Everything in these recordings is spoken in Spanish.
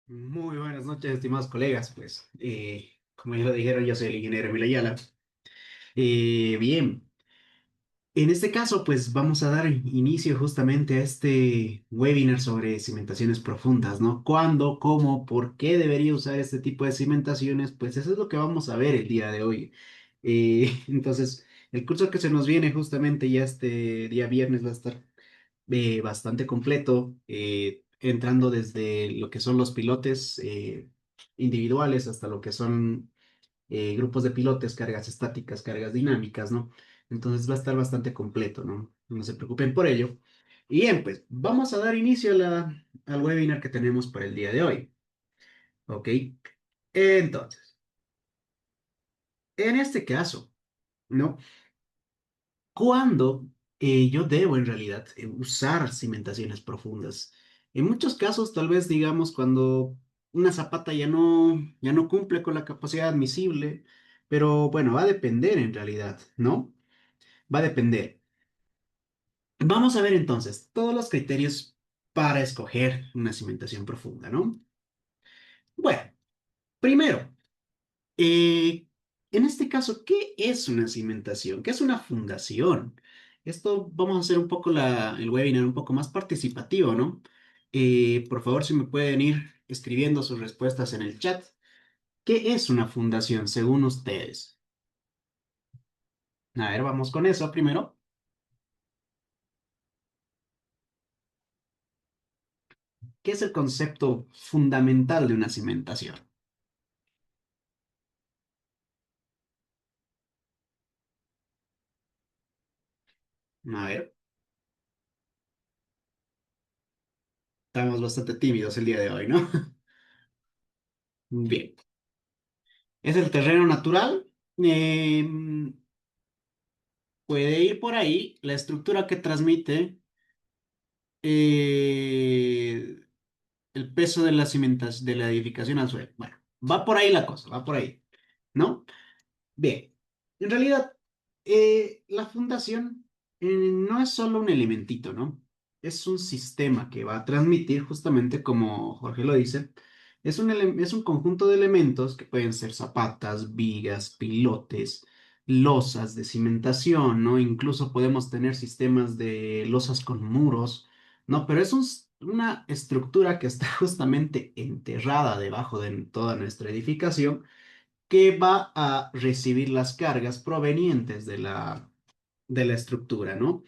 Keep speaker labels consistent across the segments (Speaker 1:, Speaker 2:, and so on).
Speaker 1: Muy buenas noches, estimados colegas. Pues, como ya lo dijeron, yo soy el ingeniero Emil Ayala. Bien, en este caso, pues vamos a dar inicio justamente a este webinar sobre cimentaciones profundas, ¿no? ¿Cuándo, cómo, por qué debería usar este tipo de cimentaciones? Pues eso es lo que vamos a ver el día de hoy. Entonces, el curso que se nos viene justamente ya este día viernes va a estar bastante completo, entrando desde lo que son los pilotes individuales hasta lo que son grupos de pilotes, cargas estáticas, cargas dinámicas, ¿no? Entonces va a estar bastante completo, ¿no? No se preocupen por ello. Y bien, pues vamos a dar inicio a al webinar que tenemos para el día de hoy, ¿ok? Entonces, en este caso, ¿no? ¿Cuándo yo debo en realidad usar cimentaciones profundas? En muchos casos, tal vez digamos cuando una zapata ya no cumple con la capacidad admisible, pero bueno, va a depender en realidad, ¿no? Va a depender. Vamos a ver entonces todos los criterios para escoger una cimentación profunda, ¿no? Bueno, primero, Eh, en este caso, ¿qué es una cimentación? ¿Qué es una fundación? Esto vamos a hacer un poco el webinar un poco más participativo, ¿no? Por favor, si me pueden ir escribiendo sus respuestas en el chat. ¿Qué es una fundación según ustedes? A ver, vamos con eso primero. ¿Qué es el concepto fundamental de una cimentación? A ver, estamos bastante tímidos el día de hoy, ¿no? Bien. ¿Es el terreno natural? Puede ir por ahí la estructura que transmite eh, el peso de de la edificación al suelo. Bueno, va por ahí la cosa, va por ahí, ¿no? Bien, en realidad, la fundación no es solo un elementito, ¿no? Es un sistema que va a transmitir, justamente como Jorge lo dice, es un conjunto de elementos que pueden ser zapatas, vigas, pilotes, losas de cimentación, ¿no? Incluso podemos tener sistemas de losas con muros, ¿no? Pero una estructura que está justamente enterrada debajo de toda nuestra edificación que va a recibir las cargas provenientes de de la estructura, ¿no?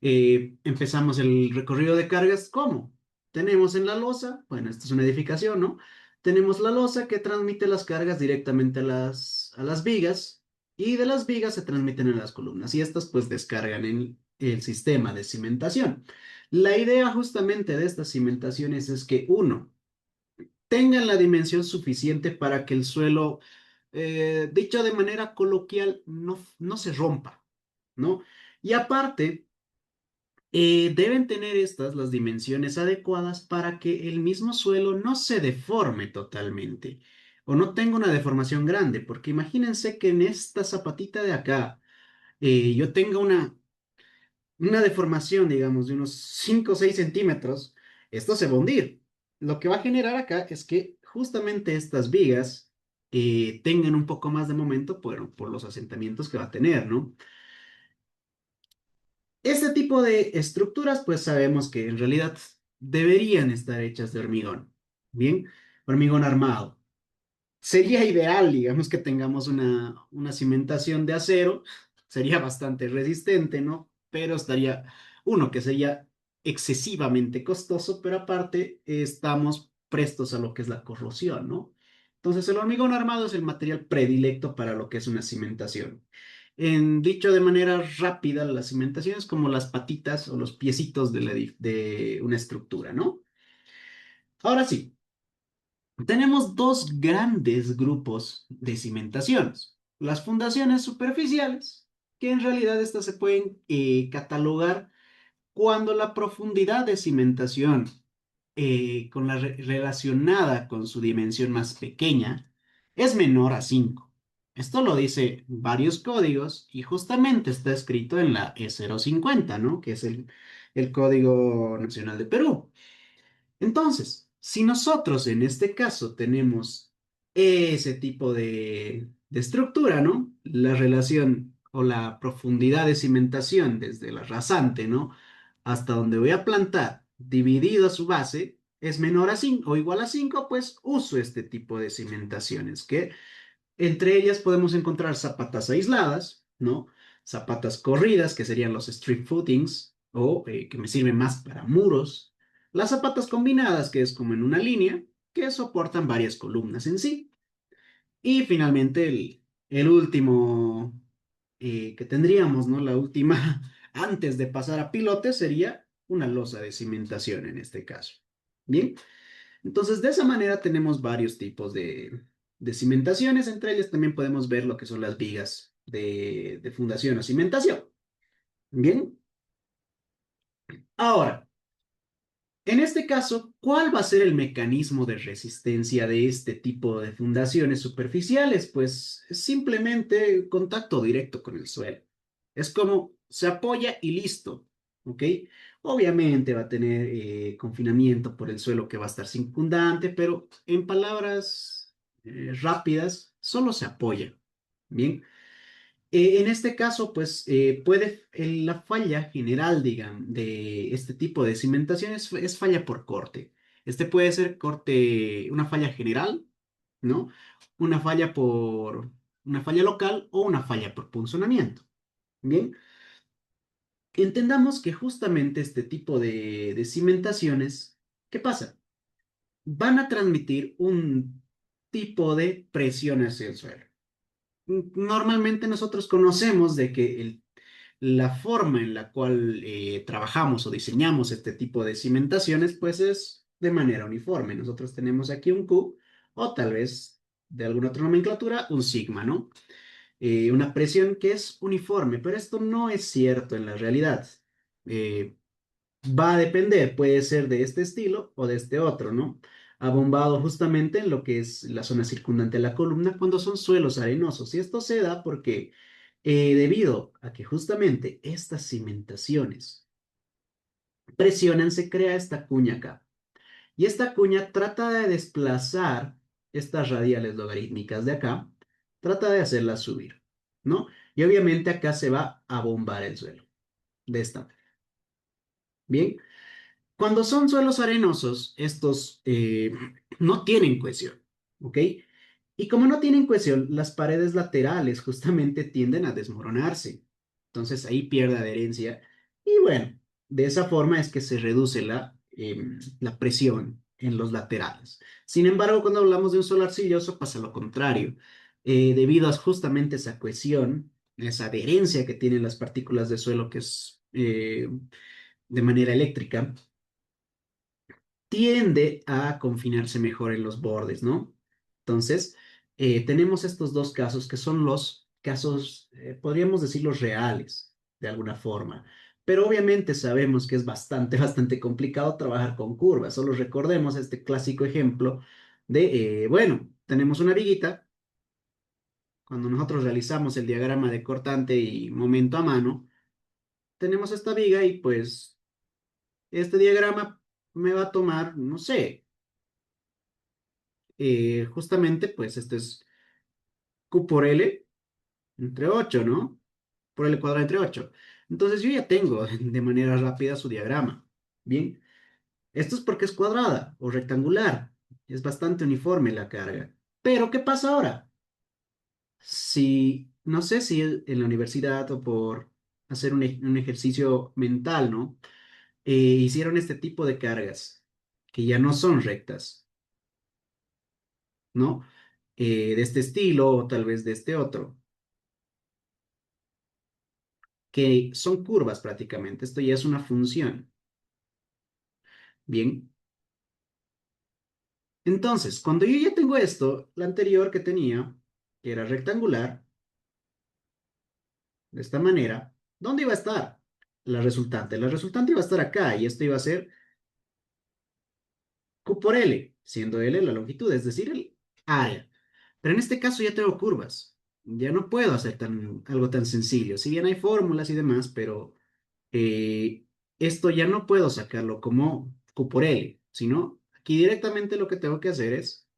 Speaker 1: Empezamos el recorrido de cargas, ¿cómo? Tenemos en la losa, bueno, esta es una edificación, ¿no? Tenemos la losa que transmite las cargas directamente a a las vigas y de las vigas se transmiten en las columnas y estas pues descargan en el sistema de cimentación. La idea justamente de estas cimentaciones es que uno, tengan la dimensión suficiente para que el suelo, dicho de manera coloquial, no se rompa, ¿no? Y aparte, deben tener estas las dimensiones adecuadas para que el mismo suelo no se deforme totalmente o no tenga una deformación grande, porque imagínense que en esta zapatita de acá yo tenga una deformación, digamos, de unos 5 o 6 centímetros, esto se va a hundir. Lo que va a generar acá es que justamente estas vigas tengan un poco más de momento por los asentamientos que va a tener, ¿no? Este tipo de estructuras, pues sabemos que en realidad deberían estar hechas de hormigón, ¿bien? Hormigón armado. Sería ideal, digamos, que tengamos una cimentación de acero, sería bastante resistente, ¿no? Pero estaría, uno, que sería excesivamente costoso, pero aparte estamos prestos a lo que es la corrosión, ¿no? Entonces el hormigón armado es el material predilecto para lo que es una cimentación. En dicho de manera rápida, la cimentación es como las patitas o los piecitos de una estructura, ¿no? Ahora sí. Tenemos dos grandes grupos de cimentaciones. Las fundaciones superficiales, que en realidad estas se pueden catalogar cuando la profundidad de cimentación con relacionada con su dimensión más pequeña es menor a 5. Esto lo dice varios códigos y justamente está escrito en la E050, ¿no? Que es el Código Nacional de Perú. Entonces, si nosotros en este caso tenemos ese tipo de estructura, ¿no? La relación o la profundidad de cimentación desde la rasante, ¿no? Hasta donde voy a plantar, dividido a su base, es menor a 5 o igual a 5, pues uso este tipo de cimentaciones, que entre ellas podemos encontrar zapatas aisladas, ¿no? Zapatas corridas, que serían los street footings, o que me sirven más para muros. Las zapatas combinadas, que es como en una línea, que soportan varias columnas en sí. Y finalmente el último que tendríamos, ¿no? La última, antes de pasar a pilote, sería una losa de cimentación en este caso. Bien. Entonces, de esa manera tenemos varios tipos de cimentaciones. Entre ellas también podemos ver lo que son las vigas de fundación o cimentación. Bien, ahora, en este caso, ¿cuál va a ser el mecanismo de resistencia de este tipo de fundaciones superficiales? Pues simplemente contacto directo con el suelo. Es como se apoya y listo, ¿ok? Obviamente va a tener confinamiento por el suelo que va a estar circundante, pero en palabras rápidas, solo se apoya. Bien. En este caso, pues la falla general, digan, de este tipo de cimentación es falla por corte. Este puede ser corte, una falla general, ¿no? Una falla por, una falla local o una falla por punzonamiento. Bien, entendamos que justamente este tipo de cimentaciones, ¿qué pasa? Van a transmitir un tipo de presión hacia el suelo. Normalmente nosotros conocemos de que la forma en la cual trabajamos o diseñamos este tipo de cimentaciones, pues es de manera uniforme. Nosotros tenemos aquí un Q o tal vez de alguna otra nomenclatura, un sigma, ¿no? Una presión que es uniforme, pero esto no es cierto en la realidad. Eh, Va a depender, puede ser de este estilo o de este otro, ¿no? Abombado justamente en lo que es la zona circundante a la columna cuando son suelos arenosos. Y esto se da porque debido a que justamente estas cimentaciones presionan, se crea esta cuña acá. Y esta cuña trata de desplazar estas radiales logarítmicas de acá, trata de hacerlas subir, ¿no? Y obviamente acá se va a bombar el suelo, de esta manera. Bien. Cuando son suelos arenosos, estos no tienen cohesión, ¿ok? Y como no tienen cohesión, las paredes laterales justamente tienden a desmoronarse. Entonces ahí pierde adherencia. Y bueno, de esa forma es que se reduce la presión en los laterales. Sin embargo, cuando hablamos de un suelo arcilloso, pasa lo contrario. Debido a justamente esa cohesión, esa adherencia que tienen las partículas de suelo, que es de manera eléctrica, tiende a confinarse mejor en los bordes, ¿no? Entonces, tenemos estos dos casos que son los casos, podríamos decirlos reales, de alguna forma. Pero obviamente sabemos que es bastante, bastante complicado trabajar con curvas. Solo recordemos este clásico ejemplo de, bueno, tenemos una viguita. Cuando nosotros realizamos el diagrama de cortante y momento a mano, tenemos esta viga y pues este diagrama me va a tomar, no sé, justamente, pues esto es Q por L entre 8, ¿no? Por L cuadrado entre 8. Entonces yo ya tengo de manera rápida su diagrama. Bien, esto es porque es cuadrada o rectangular. Es bastante uniforme la carga. Pero, ¿qué pasa ahora? Si, no sé si en la universidad o por hacer un ejercicio mental, ¿no? Hicieron este tipo de cargas que ya no son rectas, ¿no? De este estilo o tal vez de este otro, que son curvas prácticamente. Esto ya es una función. Bien. Entonces, cuando yo ya tengo esto, la anterior que tenía, que era rectangular, de esta manera, ¿dónde iba a estar? La resultante. La resultante iba a estar acá y esto iba a ser Q por L, siendo L la longitud, es decir, el área. Pero en este caso ya tengo curvas. ya no puedo hacer algo tan sencillo. Si bien hay fórmulas y demás, pero eh, esto ya no puedo sacarlo como Q por L, sino aquí directamente lo que tengo que hacer es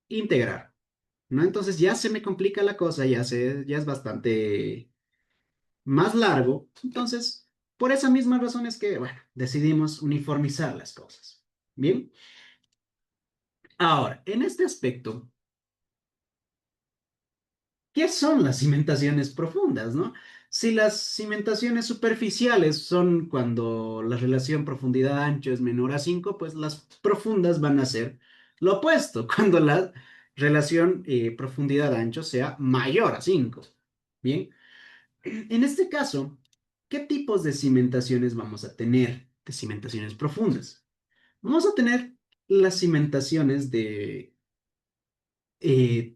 Speaker 1: integrar, ¿no? Entonces ya se me complica la cosa, ya es bastante más largo. Entonces, por esa misma razón es que, bueno, decidimos uniformizar las cosas. Bien, ahora, en este aspecto, ¿qué son las cimentaciones profundas, no? Si las cimentaciones superficiales son cuando la relación profundidad-ancho es menor a 5, pues las profundas van a ser lo opuesto, cuando la relación profundidad-ancho sea mayor a 5. Bien, en este caso, ¿qué tipos de cimentaciones vamos a tener? De cimentaciones profundas. Vamos a tener las cimentaciones de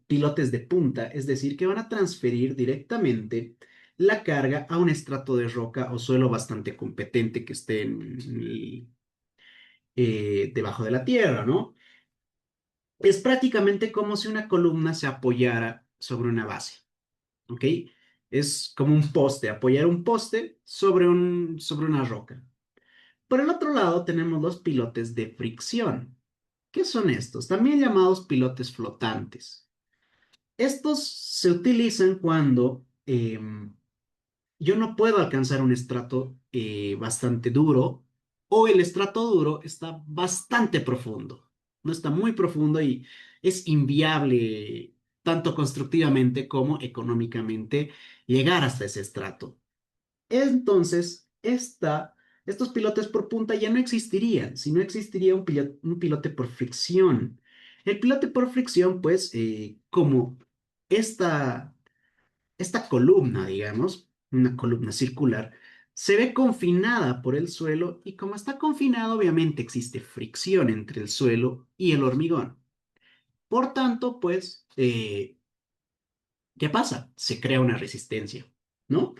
Speaker 1: pilotes de punta, es decir, que van a transferir directamente la carga a un estrato de roca o suelo bastante competente que esté debajo de la tierra, ¿no? Es prácticamente como si una columna se apoyara sobre una base, ¿ok? Es como un poste, apoyar un poste sobre una roca. Por el otro lado tenemos los pilotes de fricción. ¿Qué son estos? También llamados pilotes flotantes. Estos se utilizan cuando yo no puedo alcanzar un estrato bastante duro o el estrato duro está bastante profundo. No está muy profundo y es inviable tanto constructivamente como económicamente llegar hasta ese estrato. Entonces, estos pilotes por punta ya no existirían, si no existiría un pilote por fricción. El pilote por fricción, pues, como esta, esta columna, digamos, una columna circular, se ve confinada por el suelo y como está confinado, obviamente existe fricción entre el suelo y el hormigón. Por tanto, pues, ¿qué pasa? Se crea una resistencia, ¿no?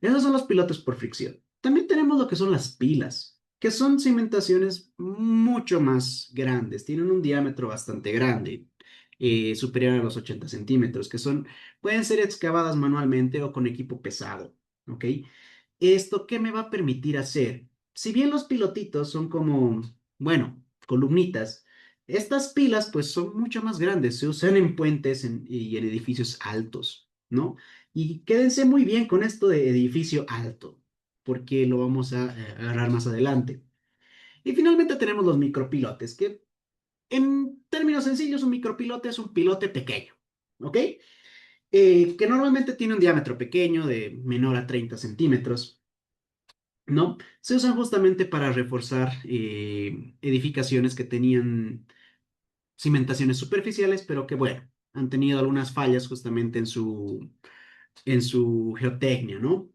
Speaker 1: Esos son los pilotes por fricción. También tenemos lo que son las pilas, que son cimentaciones mucho más grandes, tienen un diámetro bastante grande, superior a los 80 centímetros, pueden ser excavadas manualmente o con equipo pesado, ¿ok? ¿Esto qué me va a permitir hacer? Si bien los pilotitos son como, bueno, columnitas, estas pilas pues son mucho más grandes, se usan en puentes y en edificios altos, ¿no? Y quédense muy bien con esto de edificio alto, porque lo vamos a agarrar más adelante. Y finalmente tenemos los micropilotes, que en términos sencillos un micropilote es un pilote pequeño, ¿ok? Que normalmente tiene un diámetro pequeño de menor a 30 centímetros. ¿No? Se usan justamente para reforzar edificaciones que tenían cimentaciones superficiales, pero que, bueno, han tenido algunas fallas justamente en su geotecnia, ¿no?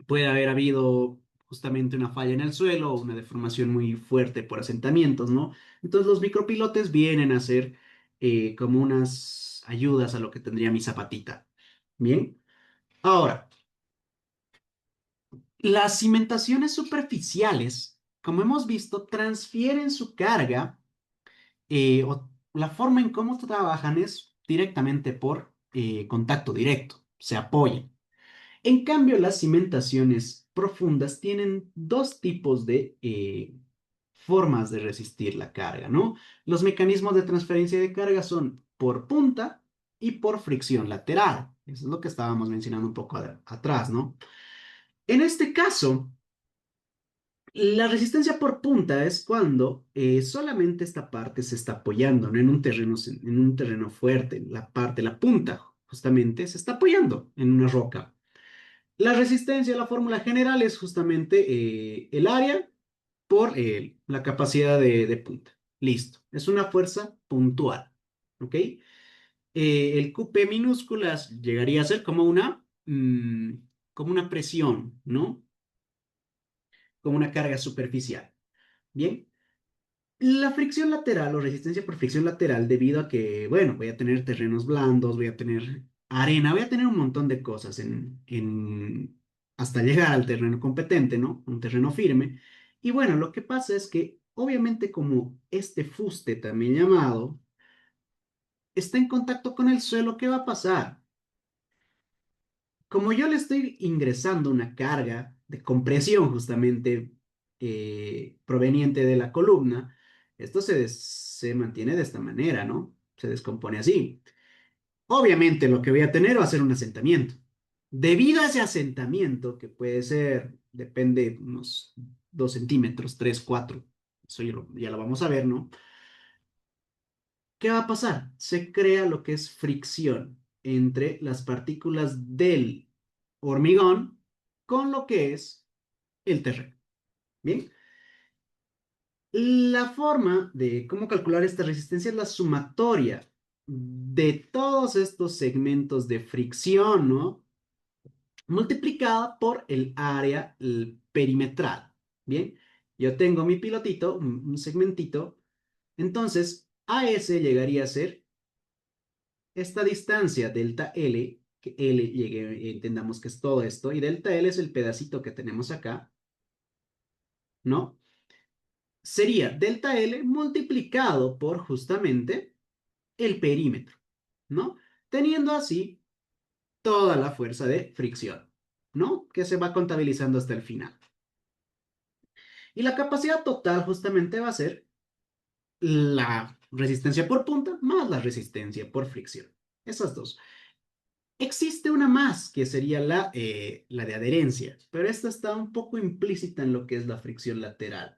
Speaker 1: Puede haber habido justamente una falla en el suelo o una deformación muy fuerte por asentamientos, ¿no? Entonces los micropilotes vienen a ser como unas ayudas a lo que tendría mi zapatita. Bien. Ahora, las cimentaciones superficiales, como hemos visto, transfieren su carga o la forma en cómo trabajan es directamente por contacto directo, se apoyan. En cambio, las cimentaciones profundas tienen dos tipos de formas de resistir la carga, ¿no? Los mecanismos de transferencia de carga son por punta y por fricción lateral. Eso es lo que estábamos mencionando un poco atrás, ¿no? En este caso, la resistencia por punta es cuando solamente esta parte se está apoyando, ¿no? En un terreno fuerte, la punta, justamente, se está apoyando en una roca. La resistencia, la fórmula general es justamente el área por la capacidad de punta. Listo. Es una fuerza puntual. ¿Ok? El QP minúsculas llegaría a ser como una presión, ¿no? Como una carga superficial. Bien. La fricción lateral o resistencia por fricción lateral, debido a que, bueno, voy a tener terrenos blandos, voy a tener arena, voy a tener un montón de cosas hasta llegar al terreno competente, ¿no? Un terreno firme. Y bueno, lo que pasa es que, obviamente, como este fuste también llamado, está en contacto con el suelo, ¿qué va a pasar? Como yo le estoy ingresando una carga de compresión justamente proveniente de la columna, esto se mantiene de esta manera, ¿no? Se descompone así. Obviamente lo que voy a tener va a ser un asentamiento. Debido a ese asentamiento, que puede ser, depende, unos 2 centímetros, 3, 4, eso ya lo vamos a ver, ¿no? ¿Qué va a pasar? Se crea lo que es fricción entre las partículas del hormigón con lo que es el terreno. Bien, la forma de cómo calcular esta resistencia es la sumatoria de todos estos segmentos de fricción, ¿no? Multiplicada por el área perimetral. Bien, yo tengo mi pilotito, un segmentito, entonces a ese llegaría a ser esta distancia delta L, que L llegue, entendamos que es todo esto, y delta L es el pedacito que tenemos acá, ¿no? Sería delta L multiplicado por justamente el perímetro, ¿no? Teniendo así toda la fuerza de fricción, ¿no? Que se va contabilizando hasta el final. Y la capacidad total justamente va a ser la resistencia por punta más la resistencia por fricción. Esas dos. Existe una más, que sería la de adherencia, pero esta está un poco implícita en lo que es la fricción lateral.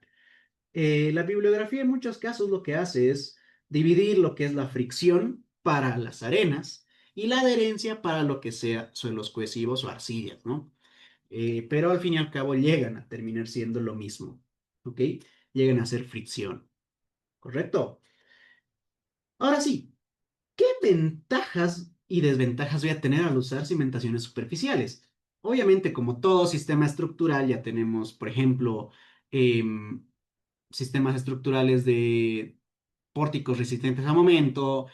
Speaker 1: La bibliografía en muchos casos lo que hace es dividir lo que es la fricción para las arenas y la adherencia para lo que sea suelos cohesivos o arcillas, ¿no? Pero al fin y al cabo llegan a terminar siendo lo mismo, ¿ok? Llegan a ser fricción, ¿correcto? Ahora sí, ¿qué ventajas y desventajas voy a tener al usar cimentaciones superficiales? Obviamente, como todo sistema estructural, ya tenemos, por ejemplo, em, sistemas estructurales de pórticos resistentes a momento,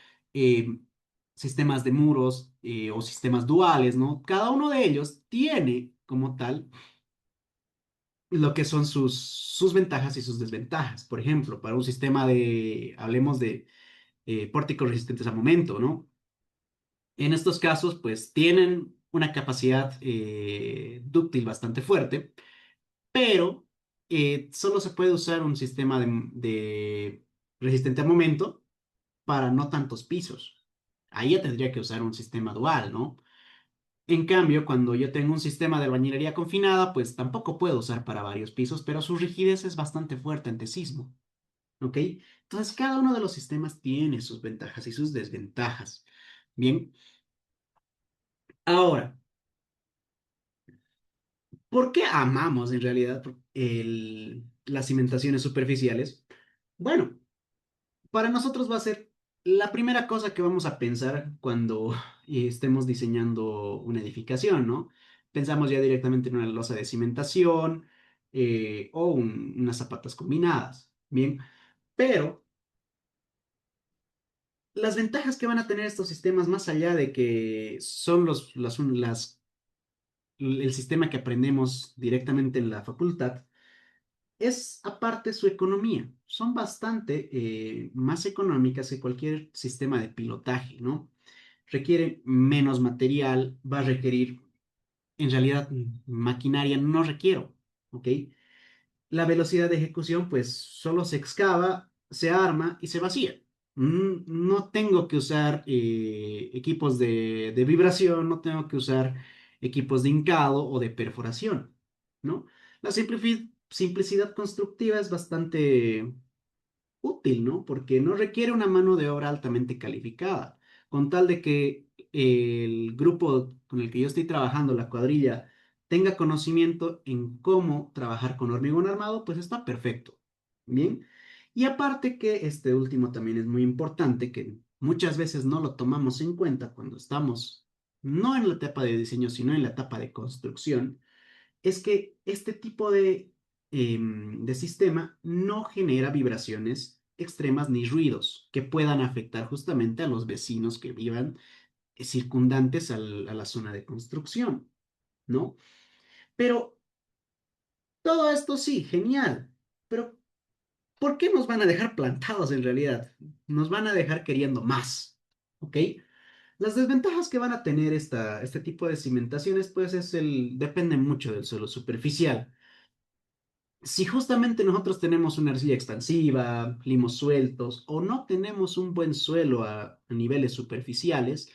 Speaker 1: sistemas de muros o sistemas duales, ¿no? Cada uno de ellos tiene como tal lo que son sus ventajas y sus desventajas. Por ejemplo, para un sistema hablemos de pórticos resistentes a momento, ¿no? En estos casos, pues tienen una capacidad dúctil bastante fuerte, pero solo se puede usar un sistema de resistente a momento para no tantos pisos. Ahí ya tendría que usar un sistema dual, ¿no? En cambio, cuando yo tengo un sistema de albañilería confinada, pues tampoco puedo usar para varios pisos, pero su rigidez es bastante fuerte ante sismo, ¿ok? Entonces, cada uno de los sistemas tiene sus ventajas y sus desventajas. Bien, ahora, ¿por qué amamos en realidad las cimentaciones superficiales? Bueno, para nosotros va a ser la primera cosa que vamos a pensar cuando estemos diseñando una edificación, ¿no? Pensamos ya directamente en una losa de cimentación o unas zapatas combinadas, ¿bien? Pero las ventajas que van a tener estos sistemas, más allá de que son el sistema que aprendemos directamente en la facultad, es aparte su economía. Son bastante más económicas que cualquier sistema de pilotaje, ¿no? Requiere menos material, va a requerir, en realidad, maquinaria no requiero, ¿ok? La velocidad de ejecución, pues solo se excava, se arma y se vacía. No tengo que usar equipos de vibración, no tengo que usar equipos de hincado o de perforación, ¿no? La simplicidad constructiva es bastante útil, ¿no? Porque no requiere una mano de obra altamente calificada. Con tal de que el grupo con el que yo estoy trabajando, la cuadrilla, tenga conocimiento en cómo trabajar con hormigón armado, pues está perfecto. Bien. Y aparte que este último también es muy importante, que muchas veces no lo tomamos en cuenta cuando estamos no en la etapa de diseño, sino en la etapa de construcción, es que este tipo de sistema no genera vibraciones extremas ni ruidos que puedan afectar justamente a los vecinos que vivan circundantes a la zona de construcción, ¿no? Pero todo esto sí, genial, pero ¿por qué nos van a dejar plantados en realidad? Nos van a dejar queriendo más. ¿ok? Las desventajas que van a tener este tipo de cimentaciones, pues depende mucho del suelo superficial. Si justamente nosotros tenemos una arcilla expansiva, limos sueltos o no tenemos un buen suelo a niveles superficiales,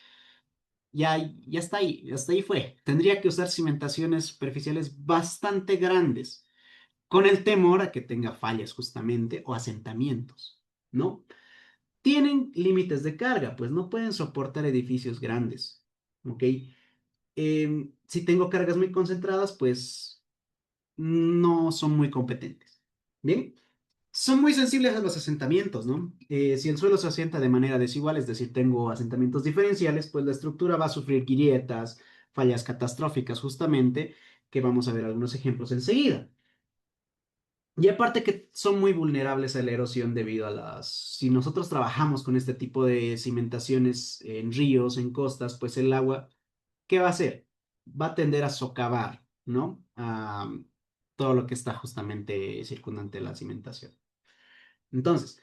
Speaker 1: ya está ahí, hasta ahí fue. Tendría que usar cimentaciones superficiales bastante grandes, con el temor a que tenga fallas justamente o asentamientos, ¿no? Tienen límites de carga, pues no pueden soportar edificios grandes, ¿ok? Si tengo cargas muy concentradas, pues no son muy competentes. Bien, son muy sensibles a los asentamientos, ¿no? Si el suelo se asienta de manera desigual, es decir, tengo asentamientos diferenciales, pues la estructura va a sufrir grietas, fallas catastróficas, justamente, que vamos a ver algunos ejemplos enseguida. Y aparte que son muy vulnerables a la erosión debido a si nosotros trabajamos con este tipo de cimentaciones en ríos, en costas, pues el agua, ¿qué va a hacer? Va a tender a socavar, ¿no? Todo lo que está justamente circundante de la cimentación. Entonces,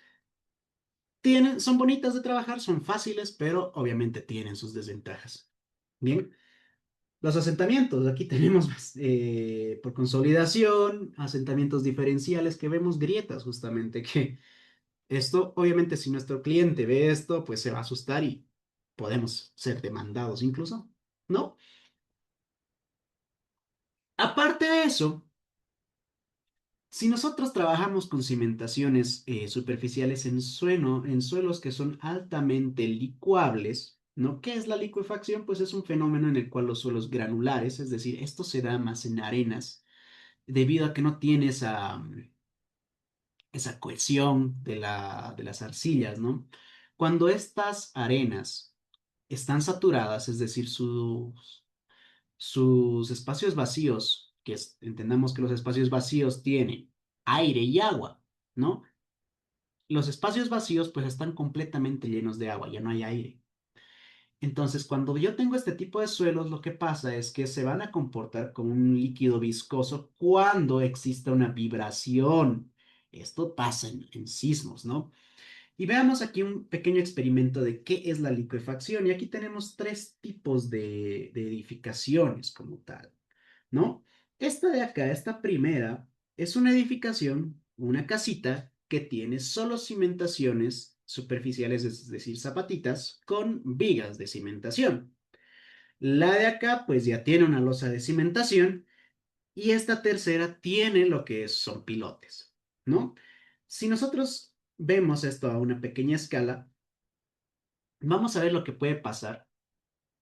Speaker 1: son bonitas de trabajar, son fáciles, pero obviamente tienen sus desventajas. Bien, los asentamientos, aquí tenemos por consolidación, asentamientos diferenciales que vemos grietas justamente, que esto, obviamente, si nuestro cliente ve esto, pues se va a asustar y podemos ser demandados incluso, ¿no? Aparte de eso, si nosotros trabajamos con cimentaciones superficiales en suelos que son altamente licuables, ¿no? ¿Qué es la licuefacción? Pues es un fenómeno en el cual los suelos granulares, es decir, esto se da más en arenas, debido a que no tiene esa cohesión de las arcillas, ¿no? Cuando estas arenas están saturadas, es decir, sus espacios vacíos, entendamos que los espacios vacíos tienen aire y agua, ¿no? Los espacios vacíos pues están completamente llenos de agua, ya no hay aire. Entonces, cuando yo tengo este tipo de suelos, lo que pasa es que se van a comportar como un líquido viscoso cuando exista una vibración. Esto pasa en sismos, ¿no? Y veamos aquí un pequeño experimento de qué es la licuefacción. Y aquí tenemos tres tipos de edificaciones como tal, ¿no? Esta de acá, esta primera, es una edificación, una casita que tiene solo cimentaciones superficiales, es decir, zapatitas, con vigas de cimentación. La de acá, pues ya tiene una losa de cimentación y esta tercera tiene lo que son pilotes, ¿no? Si nosotros vemos esto a una pequeña escala, vamos a ver lo que puede pasar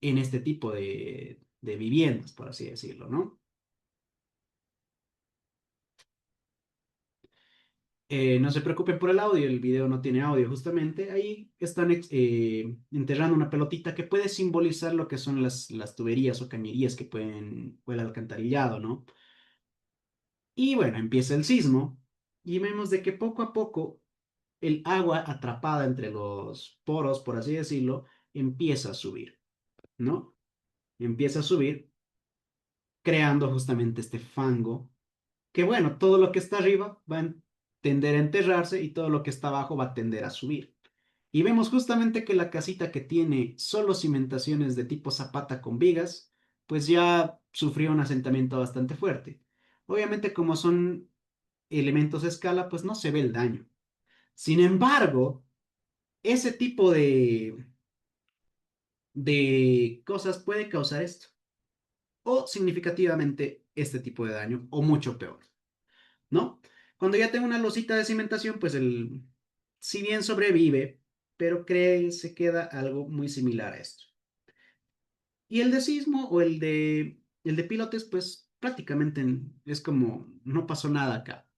Speaker 1: en este tipo de viviendas, por así decirlo, ¿no? No se preocupen por el audio, el video no tiene audio justamente. Ahí están enterrando una pelotita que puede simbolizar lo que son las tuberías o cañerías que puede el alcantarillado, ¿no? Y bueno, empieza el sismo y vemos de que poco a poco el agua atrapada entre los poros, por así decirlo, empieza a subir, ¿no? Empieza a subir, creando justamente este fango que bueno, todo lo que está arriba va a tender a enterrarse y todo lo que está abajo va a tender a subir. Y vemos justamente que la casita que tiene solo cimentaciones de tipo zapata con vigas, pues ya sufrió un asentamiento bastante fuerte. Obviamente, como son elementos de escala, pues no se ve el daño. Sin embargo, ese tipo de cosas puede causar esto, o significativamente este tipo de daño, o mucho peor. ¿No? Cuando ya tengo una losita de cimentación, pues si bien sobrevive, pero se queda algo muy similar a esto. Y el de sismo o el de pilotes, pues prácticamente es como no pasó nada acá,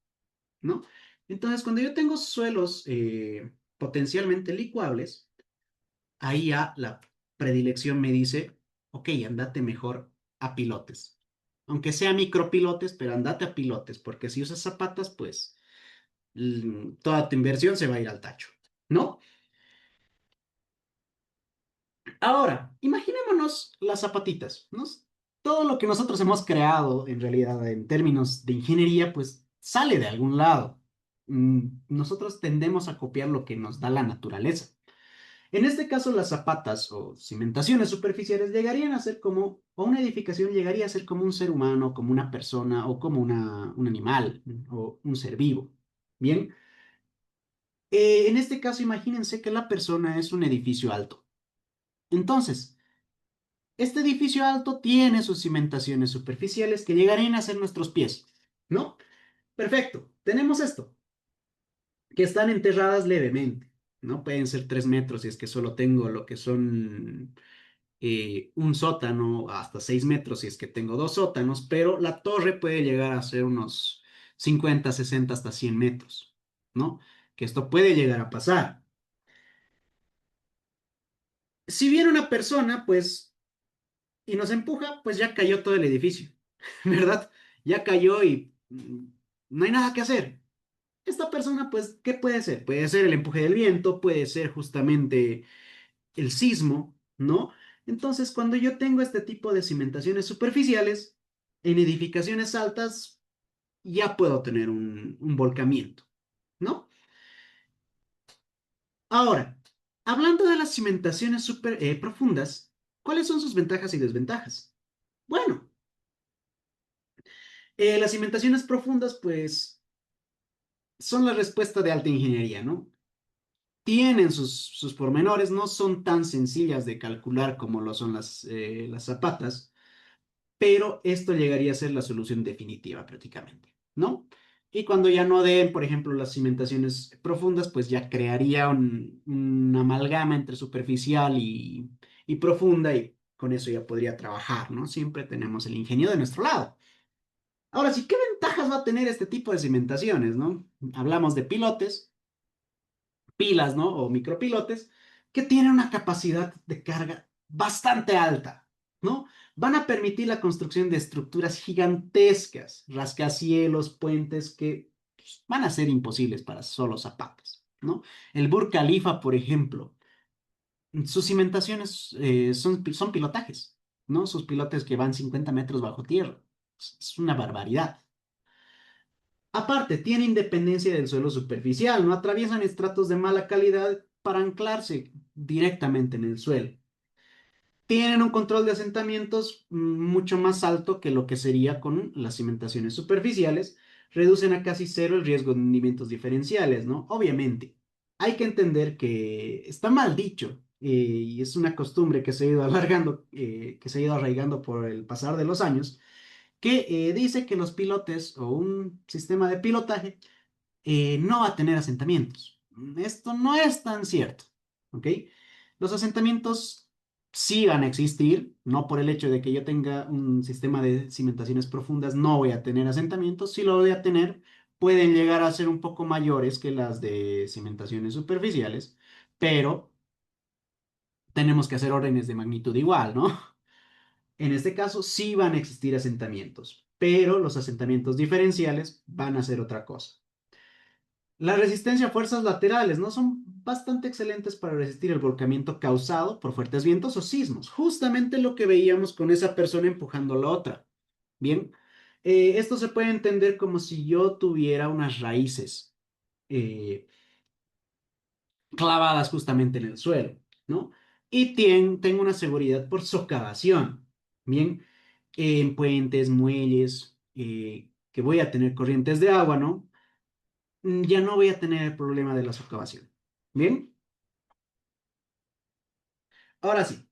Speaker 1: ¿no? Entonces, cuando yo tengo suelos potencialmente licuables, ahí ya la predilección me dice, ok, andate mejor a pilotes. Aunque sea micropilotes, pero andate a pilotes, porque si usas zapatas, pues toda tu inversión se va a ir al tacho, ¿no? Ahora, imaginémonos las zapatitas, ¿no? Todo lo que nosotros hemos creado, en realidad, en términos de ingeniería, pues sale de algún lado. Nosotros tendemos a copiar lo que nos da la naturaleza. En este caso, las zapatas o cimentaciones superficiales llegarían a ser como, o una edificación llegaría a ser como un ser humano, como una persona o como un animal o un ser vivo. Bien, en este caso, imagínense que la persona es un edificio alto. Entonces, este edificio alto tiene sus cimentaciones superficiales que llegarían a ser nuestros pies, ¿no? Perfecto, tenemos esto, que están enterradas levemente, ¿no? Pueden ser 3 metros si es que solo tengo lo que son un sótano, hasta 6 metros si es que tengo dos sótanos, pero la torre puede llegar a ser unos 50, 60, hasta 100 metros, ¿no? Que esto puede llegar a pasar. Si viene una persona, pues, y nos empuja, pues ya cayó todo el edificio, ¿verdad? Ya cayó y no hay nada que hacer. Esta persona, pues, ¿qué puede ser? Puede ser el empuje del viento, puede ser justamente el sismo, ¿no? Entonces, cuando yo tengo este tipo de cimentaciones superficiales, en edificaciones altas, ya puedo tener un volcamiento, ¿no? Ahora, hablando de las cimentaciones super profundas, ¿cuáles son sus ventajas y desventajas? Bueno, las cimentaciones profundas, pues, son la respuesta de alta ingeniería, ¿no? Tienen sus pormenores, no son tan sencillas de calcular como lo son las zapatas, pero esto llegaría a ser la solución definitiva prácticamente, ¿no? Y cuando ya no den, por ejemplo, las cimentaciones profundas, pues ya crearía una amalgama entre superficial y profunda y con eso ya podría trabajar, ¿no? Siempre tenemos el ingenio de nuestro lado. Ahora sí, ¿qué ventajas va a tener este tipo de cimentaciones, ¿no? Hablamos de pilotes, pilas, ¿no? O micropilotes, que tienen una capacidad de carga bastante alta, ¿no? Van a permitir la construcción de estructuras gigantescas, rascacielos, puentes que pues, van a ser imposibles para solo zapatos, ¿no? El Burj Khalifa, por ejemplo, sus cimentaciones son pilotajes, ¿no? Sus pilotes que van 50 metros bajo tierra. Es una barbaridad. Aparte, tiene independencia del suelo superficial, no atraviesan estratos de mala calidad para anclarse directamente en el suelo. Tienen un control de asentamientos mucho más alto que lo que sería con las cimentaciones superficiales. Reducen a casi cero el riesgo de hundimientos diferenciales, ¿no? Obviamente, hay que entender que está mal dicho y es una costumbre que se ha ido alargando, que se ha ido arraigando por el pasar de los años, que dice que los pilotes o un sistema de pilotaje no va a tener asentamientos. Esto no es tan cierto, ¿ok? Los asentamientos sí van a existir, no por el hecho de que yo tenga un sistema de cimentaciones profundas, no voy a tener asentamientos, sí lo voy a tener, pueden llegar a ser un poco mayores que las de cimentaciones superficiales, pero tenemos que hacer órdenes de magnitud igual, ¿no? En este caso sí van a existir asentamientos, pero los asentamientos diferenciales van a ser otra cosa. La resistencia a fuerzas laterales, ¿no? Son bastante excelentes para resistir el volcamiento causado por fuertes vientos o sismos. Justamente lo que veíamos con esa persona empujando a la otra. Bien, esto se puede entender como si yo tuviera unas raíces eh, clavadas justamente en el suelo, ¿no? Y tengo una seguridad por socavación. Bien, en puentes, muelles, que voy a tener corrientes de agua, ¿no? Ya no voy a tener el problema de la socavación. Bien, ahora sí,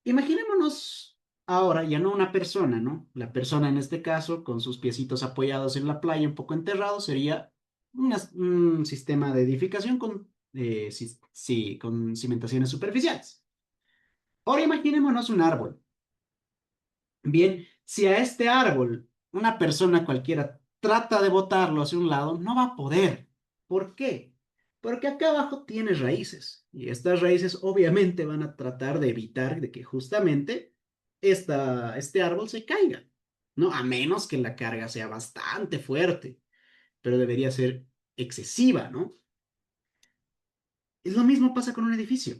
Speaker 1: imaginémonos ahora ya no una persona, ¿no? La persona en este caso, con sus piecitos apoyados en la playa, un poco enterrado, sería un sistema de edificación con, sí, con cimentaciones superficiales. Ahora imaginémonos un árbol. Bien, si a este árbol una persona cualquiera trata de botarlo hacia un lado, no va a poder. ¿Por qué? Porque acá abajo tiene raíces y estas raíces obviamente van a tratar de evitar de que justamente este árbol se caiga, ¿no? A menos que la carga sea bastante fuerte, pero debería ser excesiva, ¿no? Es lo mismo pasa con un edificio.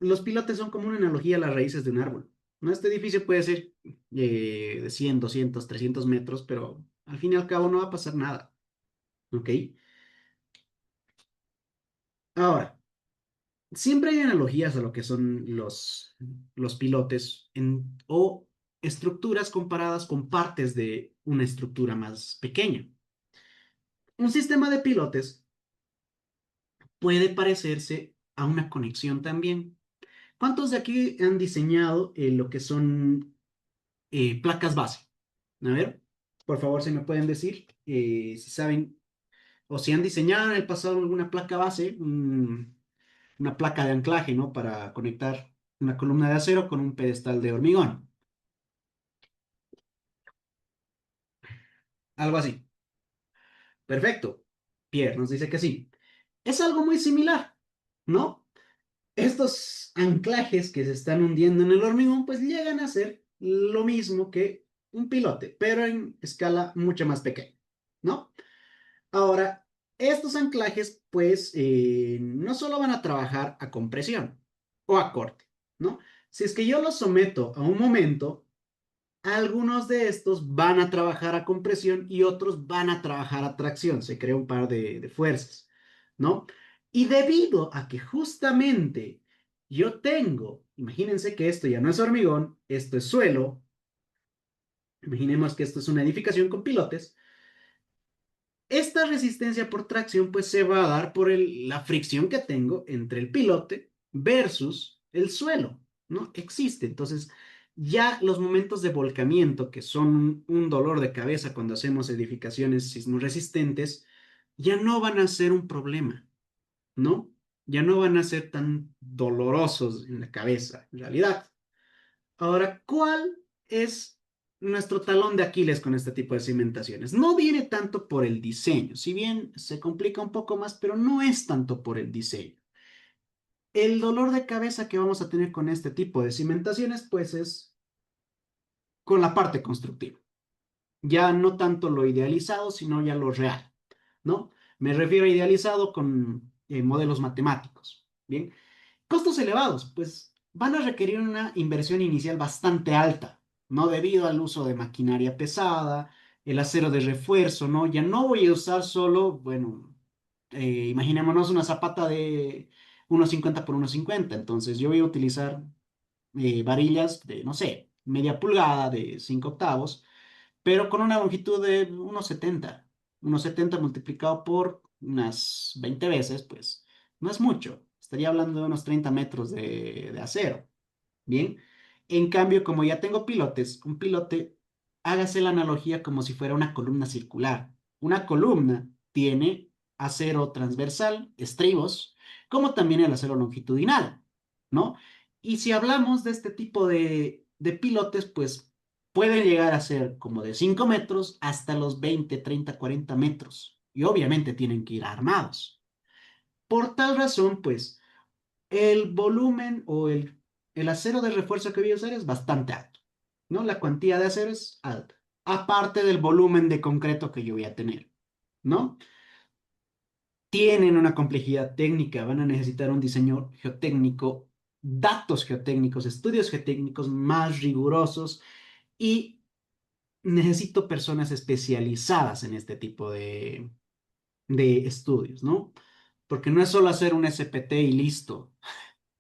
Speaker 1: Los pilotes son como una analogía a las raíces de un árbol. ¿No? Este edificio puede ser de 100, 200, 300 metros, pero al fin y al cabo no va a pasar nada. ¿Ok? Ahora, siempre hay analogías a lo que son los pilotes o estructuras comparadas con partes de una estructura más pequeña. Un sistema de pilotes puede parecerse a una conexión también. ¿Cuántos de aquí han diseñado lo que son placas base? A ver, por favor, si me pueden decir si saben o si han diseñado en el pasado alguna placa base, una placa de anclaje, ¿no? Para conectar una columna de acero con un pedestal de hormigón. Algo así. Perfecto. Pierre nos dice que sí. Es algo muy similar, ¿no? Estos anclajes que se están hundiendo en el hormigón, pues llegan a ser lo mismo que un pilote, pero en escala mucho más pequeña, ¿no? Ahora, estos anclajes, pues, no solo van a trabajar a compresión o a corte, ¿no? Si es que yo los someto a un momento, algunos de estos van a trabajar a compresión y otros van a trabajar a tracción. Se crea un par de fuerzas, ¿no? Y debido a que justamente yo tengo, imagínense que esto ya no es hormigón, esto es suelo, imaginemos que esto es una edificación con pilotes. Esta resistencia por tracción pues se va a dar por la fricción que tengo entre el pilote versus el suelo, ¿no? Existe. Entonces, ya los momentos de volcamiento, que son un dolor de cabeza cuando hacemos edificaciones sismoresistentes, ya no van a ser un problema, ¿no? Ya no van a ser tan dolorosos en la cabeza, en realidad. Ahora, ¿cuál es nuestro talón de Aquiles con este tipo de cimentaciones? No viene tanto por el diseño, si bien se complica un poco más, pero no es tanto por el diseño. El dolor de cabeza que vamos a tener con este tipo de cimentaciones, pues es con la parte constructiva. Ya no tanto lo idealizado, sino ya lo real, ¿no? Me refiero a idealizado con modelos matemáticos, ¿bien? Costos elevados, pues van a requerir una inversión inicial bastante alta, ¿no? Debido al uso de maquinaria pesada, el acero de refuerzo, ¿no? Ya no voy a usar solo, bueno, imaginémonos una zapata de 1,50 por 1,50, entonces yo voy a utilizar varillas de, no sé, media pulgada de 5 octavos, pero con una longitud de 1,70 multiplicado por unas 20 veces, pues no es mucho. Estaría hablando de unos 30 metros de acero. Bien. En cambio, como ya tengo pilotes, un pilote, hágase la analogía como si fuera una columna circular. Una columna tiene acero transversal, estribos, como también el acero longitudinal, ¿no? Y si hablamos de este tipo de pilotes, pues pueden llegar a ser como de 5 metros hasta los 20, 30, 40 metros. Y obviamente tienen que ir armados. Por tal razón, pues el volumen o el acero de refuerzo que voy a usar es bastante alto, ¿no? La cuantía de acero es alta, aparte del volumen de concreto que yo voy a tener, ¿no? Tienen una complejidad técnica, van a necesitar un diseño geotécnico, datos geotécnicos, estudios geotécnicos más rigurosos y necesito personas especializadas en este tipo de estudios, ¿no? Porque no es solo hacer un SPT y listo.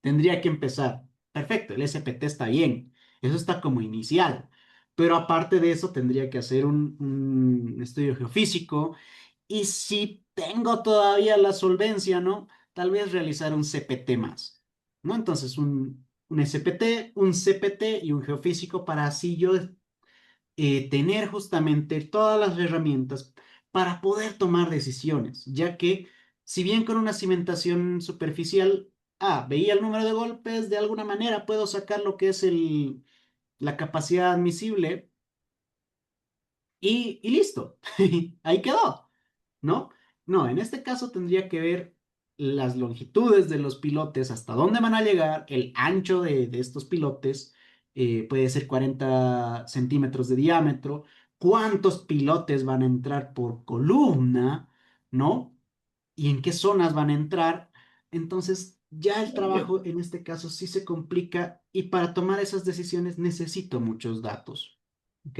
Speaker 1: Tendría que empezar. Perfecto, el SPT está bien. Eso está como inicial. Pero aparte de eso, tendría que hacer un estudio geofísico. Y si tengo todavía la solvencia, ¿no? Tal vez realizar un CPT más, ¿no? Entonces, un SPT, un CPT y un geofísico para así yo tener justamente todas las herramientas para poder tomar decisiones, ya que si bien con una cimentación superficial, veía el número de golpes, de alguna manera puedo sacar lo que es la capacidad admisible y listo, ahí quedó. ¿No? No, en este caso tendría que ver las longitudes de los pilotes, hasta dónde van a llegar, el ancho de estos pilotes, puede ser 40 centímetros de diámetro, cuántos pilotes van a entrar por columna, ¿no? Y en qué zonas van a entrar. Entonces, ya el
Speaker 2: Yo-
Speaker 1: trabajo en este caso sí se complica y para tomar esas decisiones necesito muchos datos, ¿ok?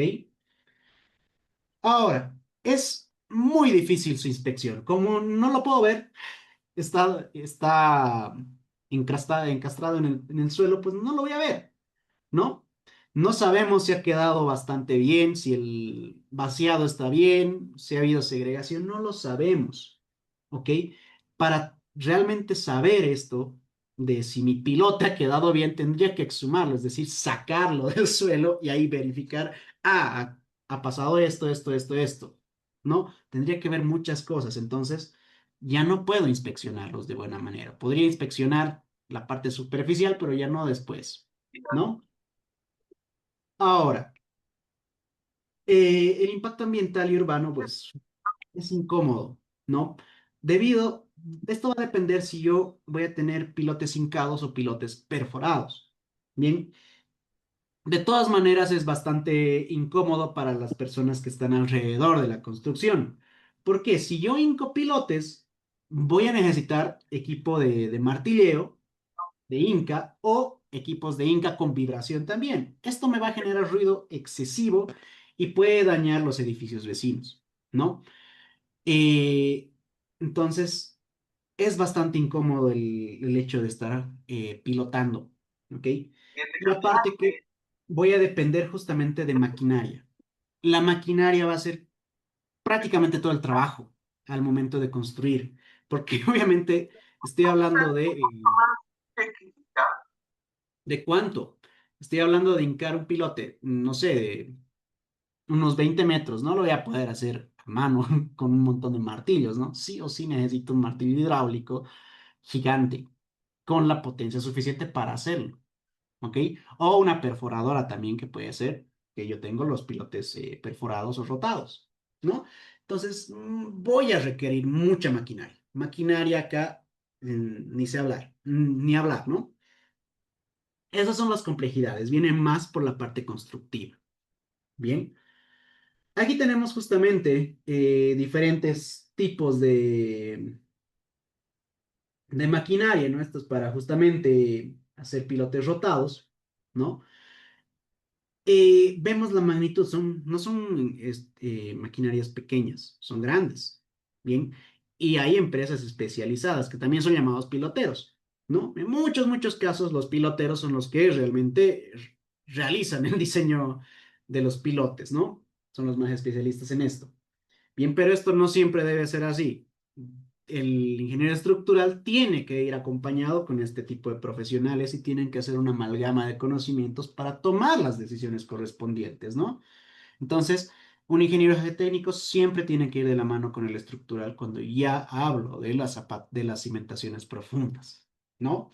Speaker 1: Ahora, es muy difícil su inspección. Como no lo puedo ver, está encastrado en el suelo, pues no lo voy a ver, ¿no? No sabemos si ha quedado bastante bien, si el vaciado está bien, si ha habido segregación, no lo sabemos, ¿ok? Para realmente saber esto de si mi pilote ha quedado bien, tendría que exhumarlo, es decir, sacarlo del suelo y ahí verificar, ha pasado esto, ¿no? Tendría que ver muchas cosas, entonces ya no puedo inspeccionarlos de buena manera. Podría inspeccionar la parte superficial, pero ya no después, ¿no? Ahora, el impacto ambiental y urbano, pues, es incómodo, ¿no? Debido, esto va a depender si yo voy a tener pilotes hincados o pilotes perforados. Bien, de todas maneras es bastante incómodo para las personas que están alrededor de la construcción. Porque si yo hinco pilotes, voy a necesitar equipo de martilleo de Inca o equipos de Inca con vibración también. Esto me va a generar ruido excesivo y puede dañar los edificios vecinos, ¿no? Eh, entonces, es bastante incómodo el hecho de estar pilotando, ¿ok? Y aparte que voy a depender justamente de maquinaria. La maquinaria va a hacer prácticamente todo el trabajo al momento de construir, porque obviamente estoy hablando ¿de cuánto? Estoy hablando de hincar un pilote, no sé, de unos 20 metros, no lo voy a poder hacer a mano con un montón de martillos, ¿no? Sí o sí necesito un martillo hidráulico gigante con la potencia suficiente para hacerlo, ¿ok? O una perforadora también que puede ser, que yo tengo los pilotes perforados o rotados, ¿no? Entonces, voy a requerir mucha maquinaria. Maquinaria acá, ni sé hablar, ni hablar, ¿no? Esas son las complejidades, vienen más por la parte constructiva. Bien, aquí tenemos justamente diferentes tipos de maquinaria, ¿no? Esto es para justamente hacer pilotes rotados, ¿no? Vemos la magnitud, no son maquinarias pequeñas, son grandes, ¿bien? Y hay empresas especializadas que también son llamados piloteros, ¿no? En muchos casos los piloteros son los que realmente realizan el diseño de los pilotes, ¿no? Son los más especialistas en esto. Bien, pero esto no siempre debe ser así. El ingeniero estructural tiene que ir acompañado con este tipo de profesionales y tienen que hacer una amalgama de conocimientos para tomar las decisiones correspondientes, ¿no? Entonces, un ingeniero geotécnico siempre tiene que ir de la mano con el estructural cuando ya hablo de de las cimentaciones profundas, ¿no?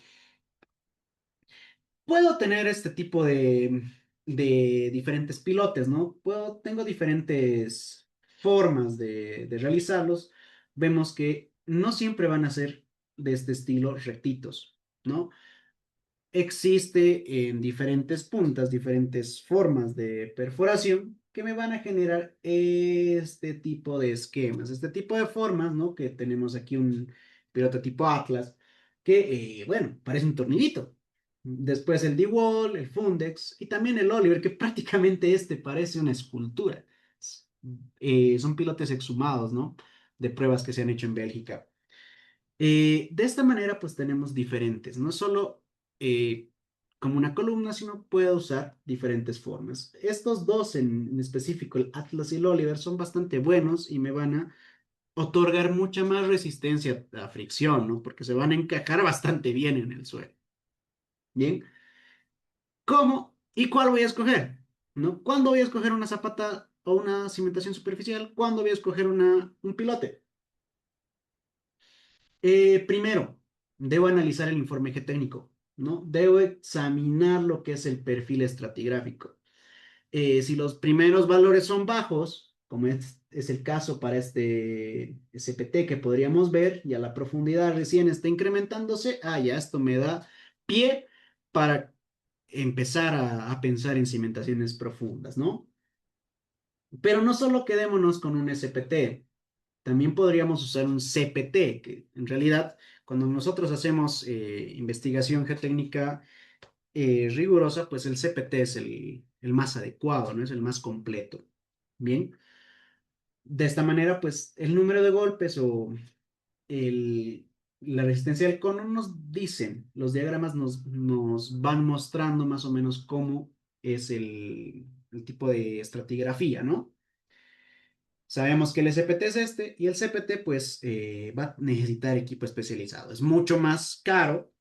Speaker 1: Puedo tener este tipo de diferentes pilotes, ¿no? Tengo diferentes formas de realizarlos. Vemos que no siempre van a ser de este estilo rectitos, ¿no? Existe en diferentes puntas, diferentes formas de perforación que me van a generar este tipo de esquemas, este tipo de formas, ¿no? Que tenemos aquí un piloto tipo Atlas, que, bueno, parece un tornillito. Después el D-Wall, el Fundex y también el Oliver, que prácticamente este parece una escultura. Son pilotes exhumados, ¿no? De pruebas que se han hecho en Bélgica. De esta manera, pues tenemos diferentes, no solo eh, como una columna, sino puedo usar diferentes formas. Estos dos en específico, el Atlas y el Oliver, son bastante buenos y me van a otorgar mucha más resistencia a fricción, ¿no? Porque se van a encajar bastante bien en el suelo. Bien, ¿cómo y cuál voy a escoger? ¿No? ¿Cuándo voy a escoger una zapata o una cimentación superficial? ¿Cuándo voy a escoger un pilote? Primero, debo analizar el informe geotécnico, ¿no? Debo examinar lo que es el perfil estratigráfico. Si los primeros valores son bajos, como es el caso para este SPT que podríamos ver, y a la profundidad recién está incrementándose, ya esto me da pie para empezar a pensar en cimentaciones profundas, ¿no? Pero no solo quedémonos con un SPT, también podríamos usar un CPT, que en realidad cuando nosotros hacemos investigación geotécnica rigurosa, pues el CPT es el más adecuado, ¿no? Es el más completo. Bien, de esta manera, pues el número de golpes o el La resistencia del cono nos dicen, los diagramas nos van mostrando más o menos cómo es el tipo de estratigrafía, ¿no? Sabemos que el SPT es este y el CPT pues va a necesitar equipo especializado. Es mucho más caro.